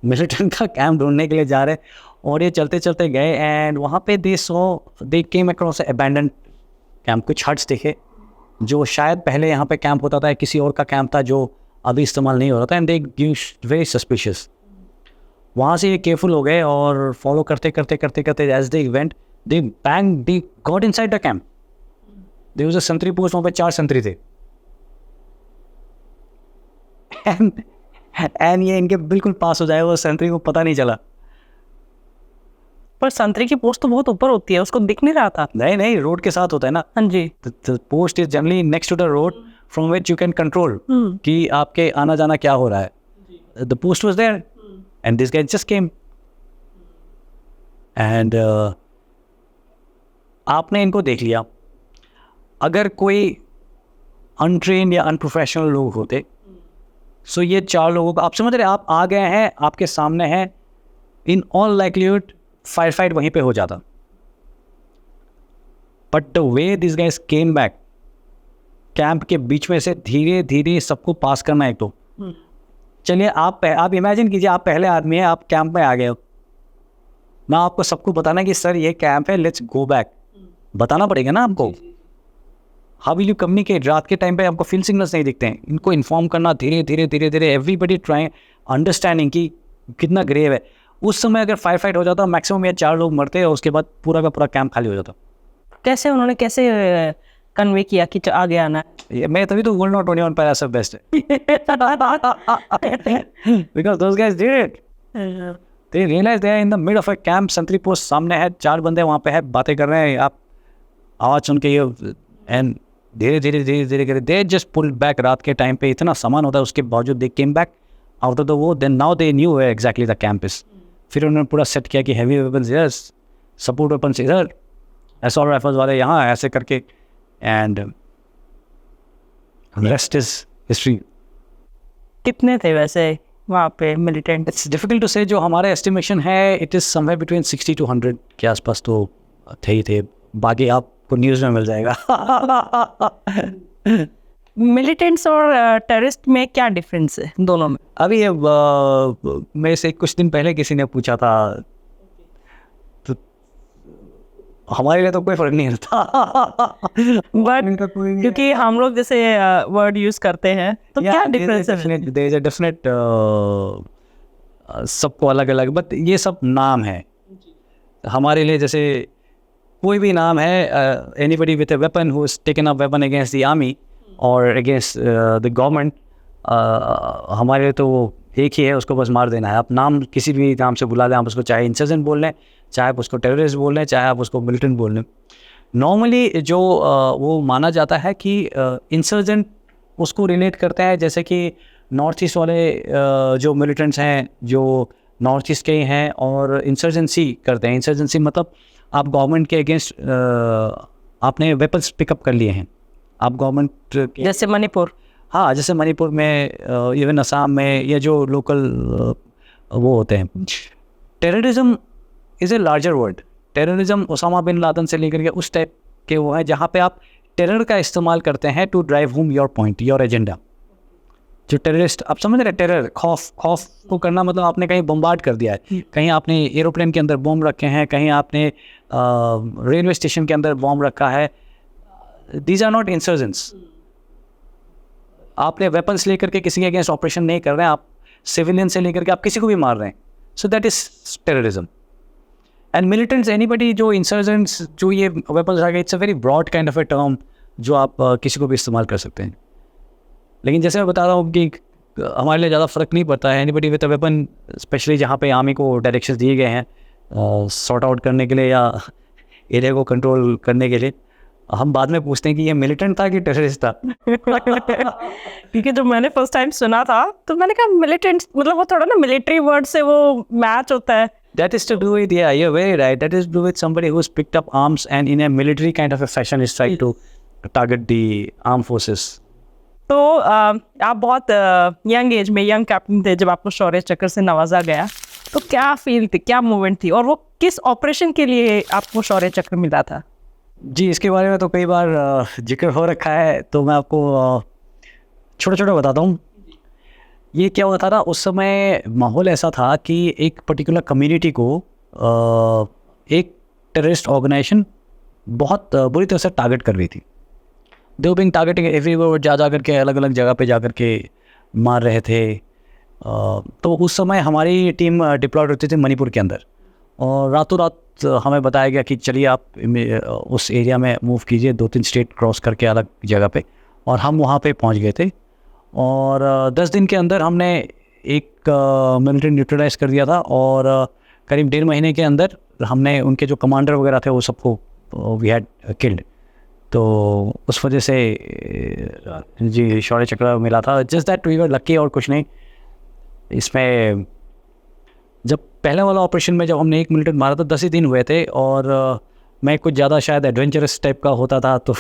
militant का कैंप ढूंढने के लिए जा रहे हैं। और ये चलते चलते गए एंड वहाँ पे दे केम अक्रॉस अबैंडन्ड कैंप। कुछ हट्स दिखे जो शायद पहले यहाँ पे कैंप होता था, किसी और का कैंप था जो अभी इस्तेमाल नहीं हो रहा था। And they give very suspicious. वहाँ से ये केयरफुल हो गए और फॉलो करते करते as they went they got inside the camp. There was a संतरी पोस्ट, वहाँ पे 4 संतरी थे एंड ये इनके बिल्कुल पास हो जाए, वो संतरी को पता नहीं चला। पर संतरे की पोस्ट तो बहुत ऊपर होती है, उसको दिख नहीं रहा था। नहीं, रोड के साथ होता है ना। हाँ जी। The post is generally next to the road from which you can control कि आपके आना जाना क्या हो रहा है। The post was there and this guy just came and आपने इनको देख लिया। अगर कोई अनट्रेन्ड या अनप्रोफेशनल लोग होते, सो ये 4 लोगों को, आप समझ रहे, आप आ गए हैं, आपके सामने हैं, इन ऑल लाइकलीहुड फाइट वहीं पे हो जाता। But the way this guys came back, camp के बीच में से धीरे धीरे सबको पास करना। एक तो चलिए आप इमेजिन कीजिए, आप पहले आदमी हैं, आप कैंप में आ गए हो, ना आपको सबको बताना कि सर ये कैंप है, लेट्स गो बैक, बताना पड़ेगा ना आपको। How will you communicate? रात के टाइम पे आपको फील्ड सिग्नल्स नहीं दिखते हैं, इनको इन्फॉर्म करना धीरे धीरे एवरीबडी ट्राइंग अंडरस्टैंडिंग कि कितना ग्रेव है। उस समय अगर फाइट हो जाता, मैक्सिमम ये 4 लोग मरते और उसके बाद पूरा का पूरा कैंप खाली हो जाता। कैसे उन्होंने कन्वे किया कि आगे आना है? मैं तभी तो गोल्ड नॉट 21 पैरा सब बेस्ट है because those guys did it. They realize they are in the mid of a camp. संतरी पोस्ट सामने है, 4 बंदे वहाँ पे है, बातें कर रहे हैं, आप आवाज़ सुन के ये एंड धीरे धीरे करे दे जस्ट पुल्ड बैक। रात के टाइम पे इतना सामान होता है, उसके बावजूद they came back out of the वो। Then now they knew where exactly the camp is. फिर उन्होंने पूरा सेट किया कि हैवी वेपन्स इधर, सपोर्ट वेपन्स इधर, असॉल्ट राइफल्स वाले यहाँ, ऐसे करके। And rest is history. कितने थे वैसे वहाँ पे मिलिटेंट? इट्स डिफिकल्ट टू से। जो हमारे एस्टिमेशन है it is somewhere between 60 to 100 के आसपास तो थे ही थे। बाकी आपको न्यूज़ में मिल जाएगा। मिलिटेंट्स और टेररिस्ट में क्या डिफरेंस है दोनों में? अभी मेरे से कुछ दिन पहले किसी ने पूछा था, तो हमारे लिए तो कोई फर्क नहीं रहता बट क्योंकि हम लोग जैसे वर्ड यूज करते हैं तो क्या डिफरेंस है? देयर इज अ डेफिनेट, सबको अलग अलग, बट ये सब नाम है हमारे लिए। जैसे कोई भी नाम है, anybody with a weapon who is taken a weapon against the army और अगेंस्ट द गवर्नमेंट, हमारे लिए तो वो एक ही है, उसको बस मार देना है। आप नाम किसी भी नाम से बुला लें, आप उसको चाहे इंसर्जेंट बोल लें, चाहे आप उसको टेररिस्ट बोल लें, चाहे आप उसको मिलिटेंट बोल लें। नॉर्मली जो वो माना जाता है कि इंसर्जेंट उसको रिलेट करते हैं जैसे कि नॉर्थ ईस्ट वाले जो मिलिटेंट्स हैं जो नॉर्थ ईस्ट के ही हैं और इंसर्जेंसी करते हैं। इंसर्जेंसी मतलब आप गवर्नमेंट के अगेंस्ट आपने वेपन्स पिकअप कर लिए हैं, आप गवर्नमेंट के, जैसे मणिपुर। हाँ जैसे मणिपुर में, इवन असम में, या जो लोकल वो होते हैं। Terrorism is a larger word. Terrorism Osama bin Laden से लेकर के उस टाइप के वो हैं जहाँ पे आप टेरर का इस्तेमाल करते हैं to drive home your point, your agenda. जो टेररिस्ट, आप समझ रहे हैं, टेरर खौफ को करना मतलब आपने कहीं बम्बार्ड कर दिया है, कहीं आपने एरोप्लेन के अंदर बॉम्ब रखे हैं, कहीं आपने रेलवे स्टेशन के अंदर बॉम्ब रखा है। These are not insurgents. आपने वेपन्स लेकर के किसी के अगेंस्ट ऑपरेशन नहीं कर रहे हैं, आप सिविलियन से लेकर के आप किसी को भी मार रहे हैं। So that is terrorism. And militants, anybody जो इंसर्जेंट्स जो ये वेपन्स रखे, it's a very broad kind of a term जो आप किसी को भी इस्तेमाल कर सकते हैं। लेकिन जैसे मैं बता रहा हूँ कि हमारे लिए ज़्यादा फ़र्क नहीं पड़ता है। Anybody with a weapon, specially जहाँ पे आर्मी को डायरेक्शंस दिए गए हैं सॉर्ट आउट करने के लिए या एरिया को कंट्रोल करने के लिए, हम बाद में पूछते हैं कि ये मिलिटेंट था कि टेररिस्ट था। क्योंकि जब मैंने फर्स्ट टाइम सुना था तो मैंने कहा मिलिटेंट मतलब वो थोड़ा ना मिलिट्री वर्ड से वो मैच होता है। That is to do with, yeah, you're very right. That is to do with somebody who's picked up arms and in a military kind of a fashion is trying to target the armed forces. तो आप बहुत young age में young captain थे जब आपको शौर्य चक्र से नवाजा गया, तो क्या फील थी, क्या मूवमेंट थी, और वो किस ऑपरेशन के लिए आपको शौर्य चक्र मिला था? जी, इसके बारे में तो कई बार जिक्र हो रखा है, तो मैं आपको छोटा छोटा बताता हूँ। ये क्या हुआ था ना, उस समय माहौल ऐसा था कि एक पर्टिकुलर कम्युनिटी को एक टेररिस्ट ऑर्गेनाइजेशन बहुत बुरी तरह से टारगेट कर रही थी। दे वर बीइंग टारगेटिंग एवरीवेयर, जा करके अलग अलग जगह पे जा करके मार रहे थे। तो उस समय हमारी टीम डिप्लॉयड होती थी मणिपुर के अंदर, और रातों रात हमें बताया गया कि चलिए आप उस एरिया में मूव कीजिए, 2-3 स्टेट क्रॉस करके अलग जगह पे, और हम वहाँ पे पहुँच गए थे। और 10 दिन के अंदर हमने एक मिलिट्री न्यूट्रलाइज कर दिया था, और करीब 1.5 महीने के अंदर हमने उनके जो कमांडर वगैरह थे वो सबको वी हैड किल्ड। तो उस वजह से जी शौर्य चक्र मिला था। Just that we were lucky, और कुछ नहीं। इसमें जब पहले वाला ऑपरेशन में जब हमने 1 मिलिटेंट मारा था, 10 ही दिन हुए थे, और मैं कुछ ज़्यादा शायद एडवेंचरस टाइप का होता था, तो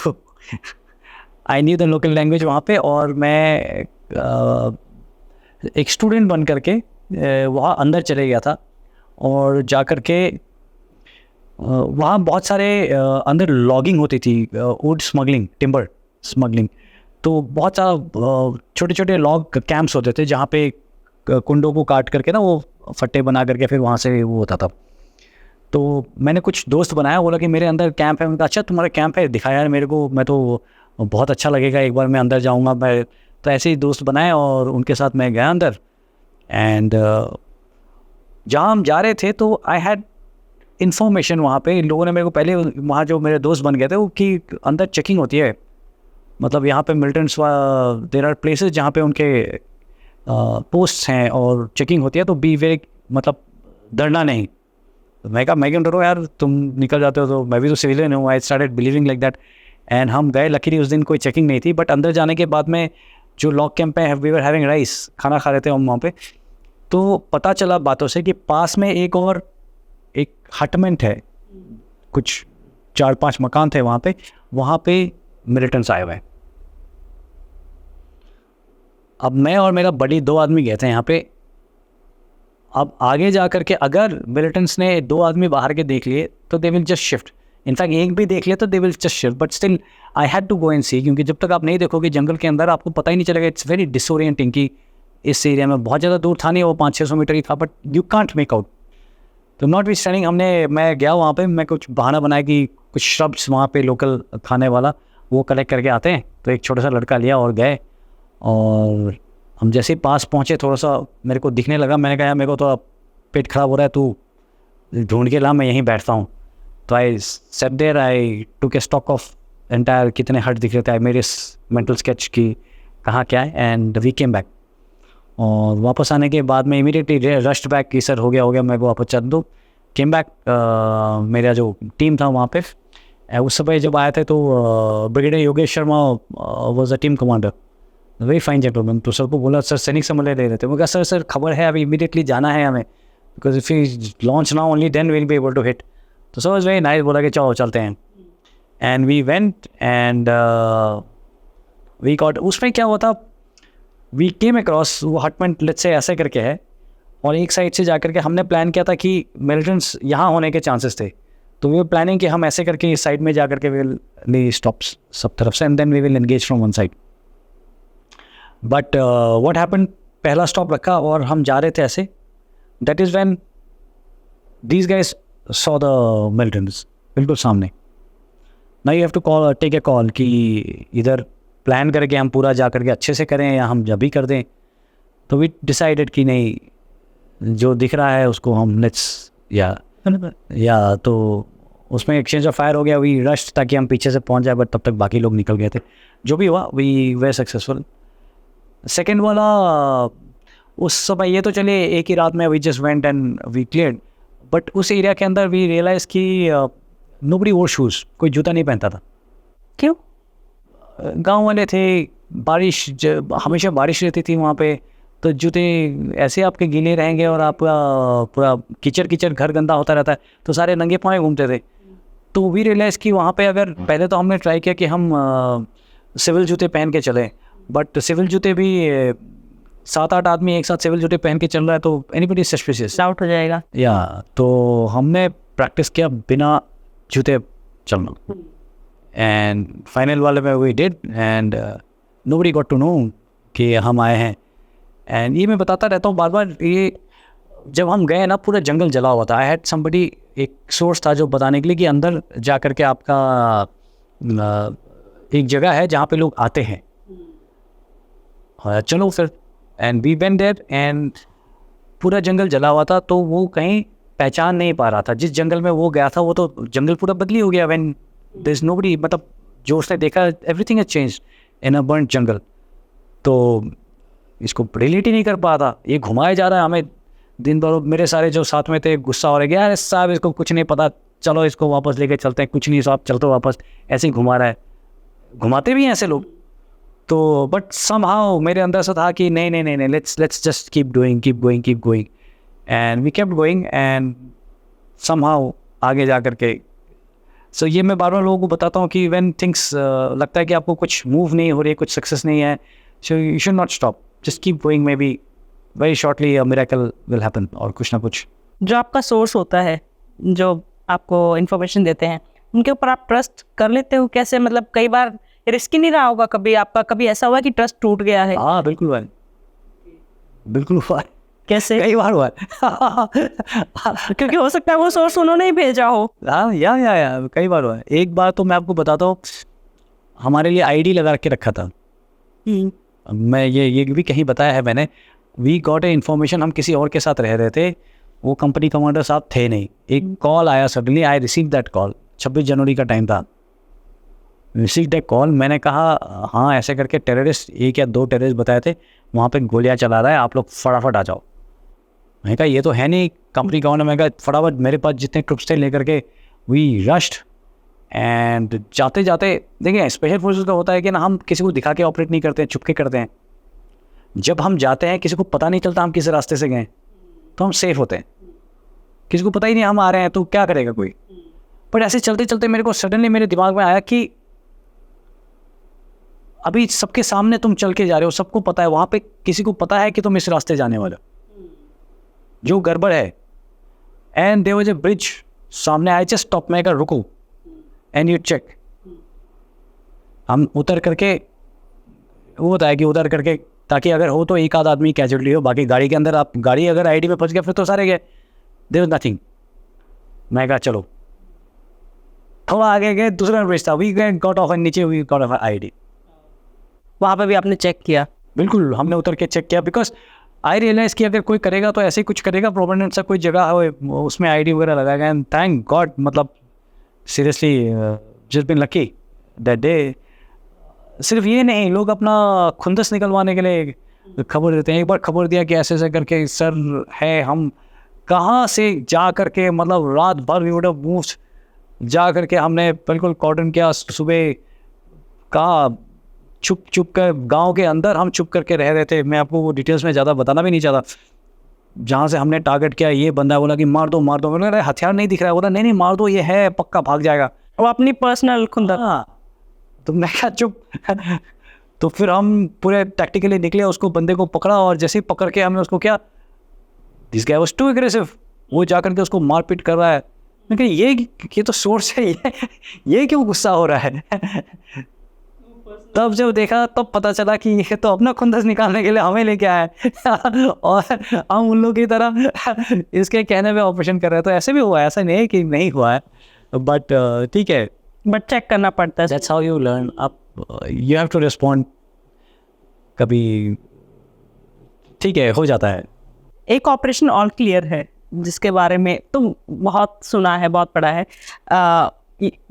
I knew the local language वहाँ पे, और मैं एक स्टूडेंट बन करके वहाँ अंदर चले गया था। और जा कर के वहाँ बहुत सारे अंदर लॉगिंग होती थी, वुड स्मगलिंग, टिम्बर स्मगलिंग। तो बहुत सारा छोटे छोटे लॉग कैंप्स होते थे जहाँ पे कुंडों को काट करके ना वो फट्टे बना करके फिर वहाँ से वो होता था। तो मैंने कुछ दोस्त बनाया, बोला कि मेरे अंदर कैंप है। उनका अच्छा तुम्हारा कैंप है, दिखाया यार मेरे को, मैं तो बहुत अच्छा लगेगा, एक बार मैं अंदर जाऊंगा। मैं तो ऐसे ही दोस्त बनाए और उनके साथ मैं गया अंदर। एंड जहाँ हम जा रहे थे तो आई हैड इन्फॉर्मेशन, वहाँ पे इन लोगों ने मेरे को पहले, वहाँ जो मेरे दोस्त बन गए थे वो, कि अंदर चेकिंग होती है, मतलब यहाँ पे मिलिटेंट्स देयर आर प्लेसेस जहाँ पे उनके पोस्ट्स हैं और चेकिंग होती है, तो बी वेरी, मतलब डरना नहीं। तो मैं कहा मैं क्यों डरो यार, तुम निकल जाते हो, तो मैं भी तो सिविलियन हूँ। I started believing like that. And हम गए, लकीली उस दिन कोई चेकिंग नहीं थी। बट अंदर जाने के बाद में जो लॉग कैंप है, वी वर हैविंग राइस, खाना खा रहे थे हम वहाँ पे। तो पता चला बातों से कि पास में एक हटमेंट है, कुछ 4-5 मकान थे वहाँ पे मिलिटेंट्स आए हुए हैं। अब मैं और मेरा बड़ी 2 आदमी गए थे यहाँ पे। अब आगे जा कर के अगर मिलिटेंट्स ने 2 आदमी बाहर के देख लिए तो they will just shift. In fact एक भी देख लिया तो they will just shift, but still I had to go and see, क्योंकि जब तक आप नहीं देखोगे जंगल के अंदर आपको पता ही नहीं चलेगा। इट्स वेरी डिसोरिएंटिंग कि इस एरिया में बहुत ज़्यादा दूर था नहीं, वो 500-600 मीटर ही था, but you can't make out. तो नॉट वी स्टैंडिंग, मैं गया वहाँ पे, मैं कुछ बहाना बनाया कि कुछ श्रब्स वहाँ पे लोकल खाने वाला वो कलेक्ट करके आते हैं, तो एक छोटा सा लड़का लिया और गए। और हम जैसे ही पास पहुँचे, थोड़ा सा मेरे को दिखने लगा। मैंने कहा यार मेरे को तो पेट खराब हो रहा है, तू ढूंढ के ला, मैं यहीं बैठता हूँ। तो I set there, I took a stock of entire, कितने हट दिख रहे थे, मेरे मेंटल स्केच की कहाँ क्या है, एंड वी केम बैक। और वापस आने के बाद में इमीडिएटली रश्ड बैक कि सर हो गया मैं को वापस चल दो। केम बैक, मेरा जो टीम था वहाँ पे उस समय जब आए थे तो brigadier Yogesh Sharma was a team commander, very fine gentleman. तो सर को बोला सर सैनिक समझ ले रहे थे, मैं कहा सर खबर है अभी इमीडिएटली जाना है हमें, because if you launch now only then will be able to hit. तो सर वाज वेरी नाइस, बोला कि चलो चलते हैं। And we went and we got, उसमें क्या हुआ था, वी केम अक्रॉस, वो हटमेंट लेट्स से ऐसे करके है, और एक साइड से जाकर के हमने प्लान किया था कि मिलिटेंट्स यहाँ होने के चांसेस थे, तो वी प्लानिंग कि हम ऐसे करके इस साइड में जा करके वी विल स्टॉप्स सब तरफ से and then we will engage from one side. But what happened, पहला स्टॉप रखा और हम जा रहे थे ऐसे, that is when these guys saw the militants बिल्कुल सामने। Now you have to call, take a call कि इधर प्लान करके हम पूरा जा करके अच्छे से करें या हम जब भी कर दें। तो वी डिसाइडेड कि नहीं, जो दिख रहा है उसको हम लेट्स या तो उसमें एक्सचेंज ऑफ फायर हो गया, वी रश ताकि हम पीछे से पहुंच जाए, बट तब तक बाकी लोग निकल गए थे। जो भी हुआ वी वे सक्सेसफुल। सेकेंड वाला, उस समय ये तो चले एक ही रात में we just went and we cleared, but उस एरिया के अंदर वी रियलाइज कि नोबडी वोर शूज़, कोई जूता नहीं पहनता था। क्यों? गांव वाले थे, बारिश हमेशा बारिश रहती थी वहाँ पे, तो जूते ऐसे आपके गीले रहेंगे और आपका पूरा कीचड़ घर गंदा होता रहता है, तो सारे नंगे पाँव घूमते थे। तो वी रियलाइज़ कि वहाँ पे अगर पहले तो हमने ट्राई किया कि हम सिविल जूते पहन के चलें, बट सिविल जूते भी 7-8 आदमी एक साथ सिविल जूते पहन के चल रहा है तो एनीबडी सस्पिशियस, डाउट हो जाएगा। या तो हमने प्रैक्टिस किया बिना जूते चलना, एंड फाइनल वाले में we did and nobody got to know कि हम आए हैं। एंड ये मैं बताता रहता हूँ बार बार, ये जब हम गए ना पूरा जंगल जला हुआ था। आई हैड समबडी, एक सोर्स था जो बताने के लिए कि अंदर जा कर के आपका एक जगह है जहाँ पे लोग आते हैं। चलो फिर, and we went there and पूरा जंगल जला हुआ था, तो वो कहीं पहचान नहीं पा रहा था। जिस जंगल में वो गया था वो तो जंगल पूरा बदली हो गया। व्हेन देयर इज नोबडी, मतलब जो उसने देखा everything has changed in a burned jungle. तो इसको रिलेट ही नहीं कर पा था, ये घुमाया जा रहा है हमें दिन भर। मेरे सारे जो साथ में थे गुस्सा हो रहे, यार साहब इसको कुछ नहीं पता, चलो इसको वापस लेके चलते हैं, कुछ नहीं साहब चलते वापस, ऐसे ही घुमा रहा है। घुमाते भी हैं ऐसे लोग। तो बट समहाउ मेरे अंदर से था कि नहीं, let's just keep going and we kept going and somehow आगे जा कर के। सो ये मैं बार बार लोगों को बताता हूँ कि व्हेन थिंग्स लगता है कि आपको कुछ मूव नहीं हो रही है, कुछ सक्सेस नहीं है, so you should not stop, just keep going, may be very shortly a miracle will happen, और कुछ ना कुछ। जो आपका सोर्स होता है, जो आपको इन्फॉर्मेशन देते हैं, उनके ऊपर आप ट्रस्ट कर लेते हो कैसे? मतलब कई बार रिस्की नहीं रहा होगा कभी आपका, कभी ऐसा हुआ कि ट्रस्ट टूट गया है? हाँ बिल्कुल हुआ है, बिल्कुल हुआ है। कैसे? कई बार हुआ है। क्योंकि हो सकता है वो सोर्स उन्होंने ही भेजा हो। हाँ या कई बार हुआ है। एक बार तो मैं आपको बताता हूँ, हमारे लिए आईडी लगा के रखा था। मैं ये भी कहीं बताया है मैंने। वी गॉट ए इन्फॉर्मेशन, हम किसी और के साथ रह रहे थे, वो कंपनी कमांडर साहब थे नहीं। एक कॉल आया suddenly, I receive that call, 26 जनवरी का टाइम था। रिसीव दैट कॉल, मैंने कहा हाँ ऐसे करके टेररिस्ट, 1 या 2 टेररिस्ट बताए थे, वहाँ पे गोलियाँ चला रहा है, आप लोग फटाफट आ जाओ। मैंने कहा ये तो है नहीं कंपनी कमांडर। मैं कहा फटाफट, मेरे पास जितने ट्रुप्स थे लेकर के वी रश्ड एंड जाते जाते देखिए स्पेशल फोर्सेस का होता है कि ना, हम किसी को दिखा के ऑपरेट नहीं करते हैं, छुप के करते हैं। जब हम जाते हैं किसी को पता नहीं चलता हम किस रास्ते से गए, तो हम सेफ होते हैं। किसी को पता ही नहीं हम आ रहे हैं तो क्या करेगा कोई। पर ऐसे चलते चलते मेरे को सडनली मेरे दिमाग में आया कि अभी सबके सामने तुम चल के जा रहे हो, सबको पता है, वहाँ पे किसी को पता है कि तुम इस रास्ते जाने वाले हो, जो गड़बड़ है। And there was a bridge सामने, आई जस्ट स्टॉप, मैं कहा रुको एंड यू चेक। हम उतर करके, वो होता है कि उतर करके, ताकि अगर हो तो एक आध आदमी कैजुअलिटी हो, बाकी गाड़ी के अंदर आप, गाड़ी अगर आईडी में फंस गया फिर तो सारे गए, देयर वाज नथिंग। मैं कहा चलो, थोड़ा आगे गए, दूसरा ब्रिज था, वी गॉट ऑफ, नीचे वी गॉट ऑफ आईडी। वहाँ पे भी आपने चेक किया? बिल्कुल, हमने उतर के चेक किया, बिकॉज आई रियलाइज़ कि अगर कोई करेगा तो ऐसे ही कुछ करेगा, प्रोमिनेंट सा कोई जगह हो उसमें आईडी वगैरह लगाएगा। एंड थैंक गॉड, मतलब seriously just been lucky that day. सिर्फ ये नहीं, लोग अपना खुंदस निकलवाने के लिए खबर देते हैं। एक बार खबर दिया कि ऐसे ऐसे करके सर है, हम कहाँ से जा करके मतलब रात भर वी वुड हैव मूव्ड, जा करके हमने बिल्कुल कॉर्डन किया। सुबह का छुप छुप कर गांव के अंदर हम छुप करके रह रहे थे। मैं आपको वो डिटेल्स में ज़्यादा बताना भी नहीं चाहता। जहाँ से हमने टारगेट किया, ये बंदा बोला कि मार दो मार दो। मैंने कहा हथियार नहीं दिख रहा है। बोला नहीं नहीं मार दो, ये है पक्का भाग जाएगा। वो अपनी पर्सनल खुंदक। हाँ, तो मैं कहा चुप। तो फिर हम पूरे टैक्टिकली निकले, उसको बंदे को पकड़ा और जैसे ही पकड़ के हमने उसको क्या, this guy was too aggressive, वो जा करके उसको मारपीट कर रहा है। मैं कहा ये तो सोर्स है, ये क्यों गुस्सा हो रहा है। तब जब देखा तब पता चला कि ये तो अपना खुंदस निकालने के लिए हमें लेके आया है और हम उन लोगों की तरह इसके कहने पे ऑपरेशन कर रहे हैं। तो ऐसे भी हुआ है, ऐसा नहीं है कि नहीं हुआ है, बट ठीक है, बट चेक करना पड़ता है। That's how you learn. आप यू हैव टू रिस्पॉन्ड। कभी ठीक है, हो जाता है। एक ऑपरेशन ऑल क्लियर है जिसके बारे में तो बहुत सुना है, बहुत पढ़ा है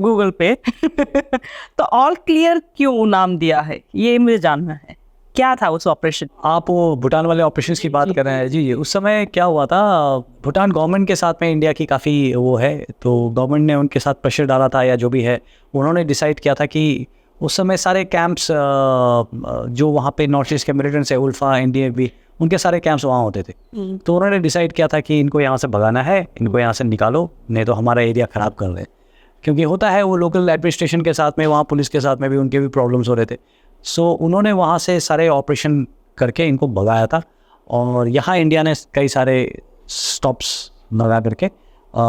गूगल पे। तो ऑल क्लियर क्यों नाम दिया है, ये मुझे जानना है। क्या था उस ऑपरेशन? आप वो भूटान वाले ऑपरेशंस की बात कर रहे हैं? जी जी, उस समय क्या हुआ था, भूटान गवर्नमेंट के साथ में इंडिया की काफ़ी वो है, तो गवर्नमेंट ने उनके साथ प्रेशर डाला था या जो भी है, उन्होंने डिसाइड किया था कि उस समय सारे कैंप्स जो वहाँ पे नॉर्थ ईस्ट के मिलिटेंट्स है, उल्फा इंडिया भी, उनके सारे कैंप्स वहाँ होते थे। तो उन्होंने डिसाइड किया था कि इनको यहाँ से भगाना है, इनको यहाँ से निकालो, नहीं तो हमारा एरिया ख़राब कर रहे हैं। क्योंकि होता है वो लोकल एडमिनिस्ट्रेशन के साथ में, वहाँ पुलिस के साथ में भी उनके भी प्रॉब्लम्स हो रहे थे। सो उन्होंने वहाँ से सारे ऑपरेशन करके इनको भगाया था। और यहाँ इंडिया ने कई सारे स्टॉप्स लगा करके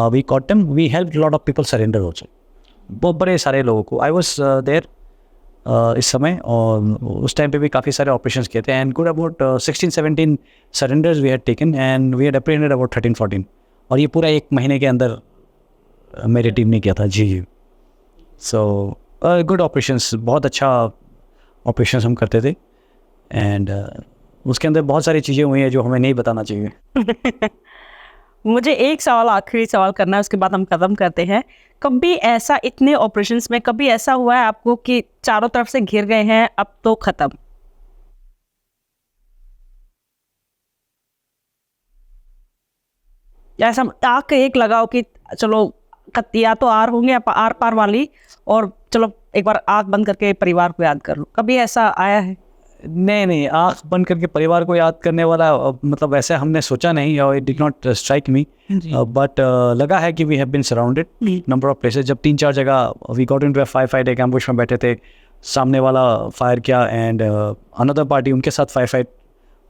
we caught them, we help lot of people surrender also, बहुत बड़े सारे लोगों को। आई वॉज देयर इस समय, और उस टाइम पे भी काफ़ी सारे ऑपरेशंस किए थे। And good about 16-17 surrenders we had taken and we had apprehended about 13-14, और ये पूरा 1 महीने के अंदर मेरी टीम ने किया था। जी जी, सो गुड ऑपरेशंस, बहुत अच्छा ऑपरेशंस हम करते थे। एंड उसके अंदर बहुत सारी चीज़ें हुई हैं जो हमें नहीं बताना चाहिए। मुझे एक सवाल, आखिरी सवाल करना है, उसके बाद हम खत्म करते हैं। कभी ऐसा, इतने ऑपरेशंस में कभी ऐसा हुआ है आपको कि चारों तरफ से घिर गए हैं, अब तो खत्म? ऐसा आग एक लगाओ कि चलो या तो आर होंगे आर पार वाली, और चलो एक बार आग बंद करके परिवार को याद कर लो, कभी ऐसा आया है? नहीं, आँख बंद करके परिवार को याद करने वाला मतलब ऐसे हमने सोचा नहीं, और it did not strike me, but लगा है कि we have been surrounded number of places. जब 3-4 जगह we got into a fight, एक एम्बुश में बैठे थे, सामने वाला फायर किया एंड अनदर पार्टी, उनके साथ फाइट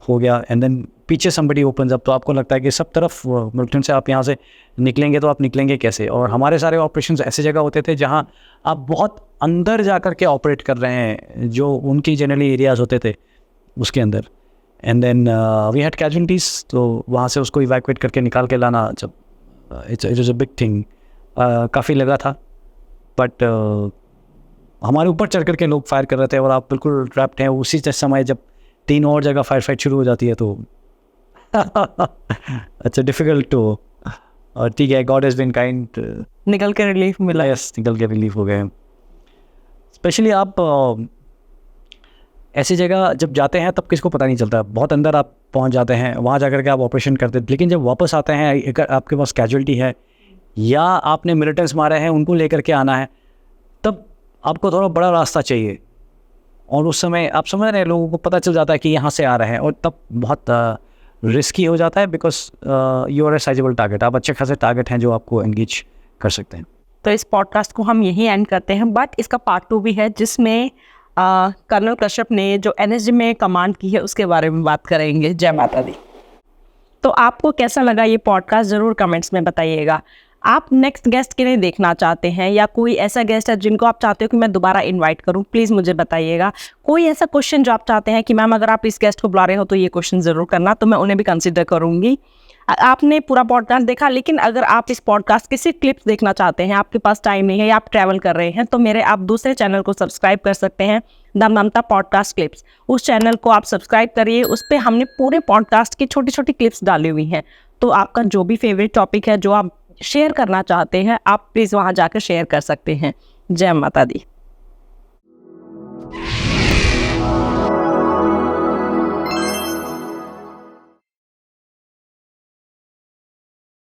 हो गया, एंड देन पीछे समबडी ओपन्स अप। तो आपको लगता है कि सब तरफ मिलिटेंट से आप यहाँ से निकलेंगे तो आप निकलेंगे कैसे? और हमारे सारे ऑपरेशंस ऐसे जगह होते थे जहाँ आप बहुत अंदर जा कर के ऑपरेट कर रहे हैं, जो उनकी जनरली एरियाज़ होते थे उसके अंदर। And then we had casualties, तो वहाँ से उसको इवैक्यूएट करके निकाल के लाना, जब it is a big thing, काफ़ी लगा था। बट हमारे ऊपर चढ़ करके लोग फायर कर रहे थे और आप बिल्कुल ट्रैप्ड हैं। उसी समय जब 3 और जगह फाइट शुरू हो जाती है तो अच्छा डिफिकल्ट टू, और ठीक है, गॉड हैज़ बीन काइंड, निकल के रिलीफ मिला? यस, निकल के रिलीफ हो गए। स्पेशली आप ऐसी जगह जब जाते हैं तब किसको पता नहीं चलता, बहुत अंदर आप पहुंच जाते हैं, वहाँ जाकर के आप ऑपरेशन करते हैं। लेकिन जब वापस आते हैं, अगर आपके पास कैजुअलिटी है या आपने मिलिटेंट्स मारे हैं, उनको लेकर के आना है, तब आपको थोड़ा बड़ा रास्ता चाहिए। और उस समय आप समझ रहे हैं, लोगों को पता चल जाता है कि यहाँ से आ रहे हैं, और तब बहुत रिस्की हो जाता है, because you are a sizeable target, आप अच्छे खासे टारगेट हैं जो आपको एंगेज कर सकते हैं। तो इस पॉडकास्ट को हम यहीं एंड करते हैं, बट इसका पार्ट 2 भी है, जिसमें कर्नल कश्यप ने जो एनएसजी में कमांड की है उसके बारे में बात करेंगे। जय माता दी। तो आपको कैसा लगा ये पॉडकास्ट, ज़रूर कमेंट्स में बताइएगा। आप नेक्स्ट गेस्ट के लिए देखना चाहते हैं, या कोई ऐसा गेस्ट है जिनको आप चाहते हो कि मैं दोबारा इनवाइट करूं, प्लीज़ मुझे बताइएगा। कोई ऐसा क्वेश्चन जो आप चाहते हैं कि मैम अगर आप इस गेस्ट को बुला रहे हो तो ये क्वेश्चन ज़रूर करना, तो मैं उन्हें भी कंसिडर करूँगी। आपने पूरा पॉडकास्ट देखा, लेकिन अगर आप इस पॉडकास्ट के सिर्फ क्लिप्स देखना चाहते हैं, आपके पास टाइम नहीं है या आप ट्रैवल कर रहे हैं, तो मेरे आप दूसरे चैनल को सब्सक्राइब कर सकते हैं, द ममता पॉडकास्ट क्लिप्स। उस चैनल को आप सब्सक्राइब करिए, उस पर हमने पूरे पॉडकास्ट की छोटी छोटी क्लिप्स डाली हुई हैं। तो आपका जो भी फेवरेट टॉपिक है, जो आप शेयर करना चाहते हैं, आप प्लीज़ वहाँ जाकर शेयर कर सकते हैं। जय माता दी।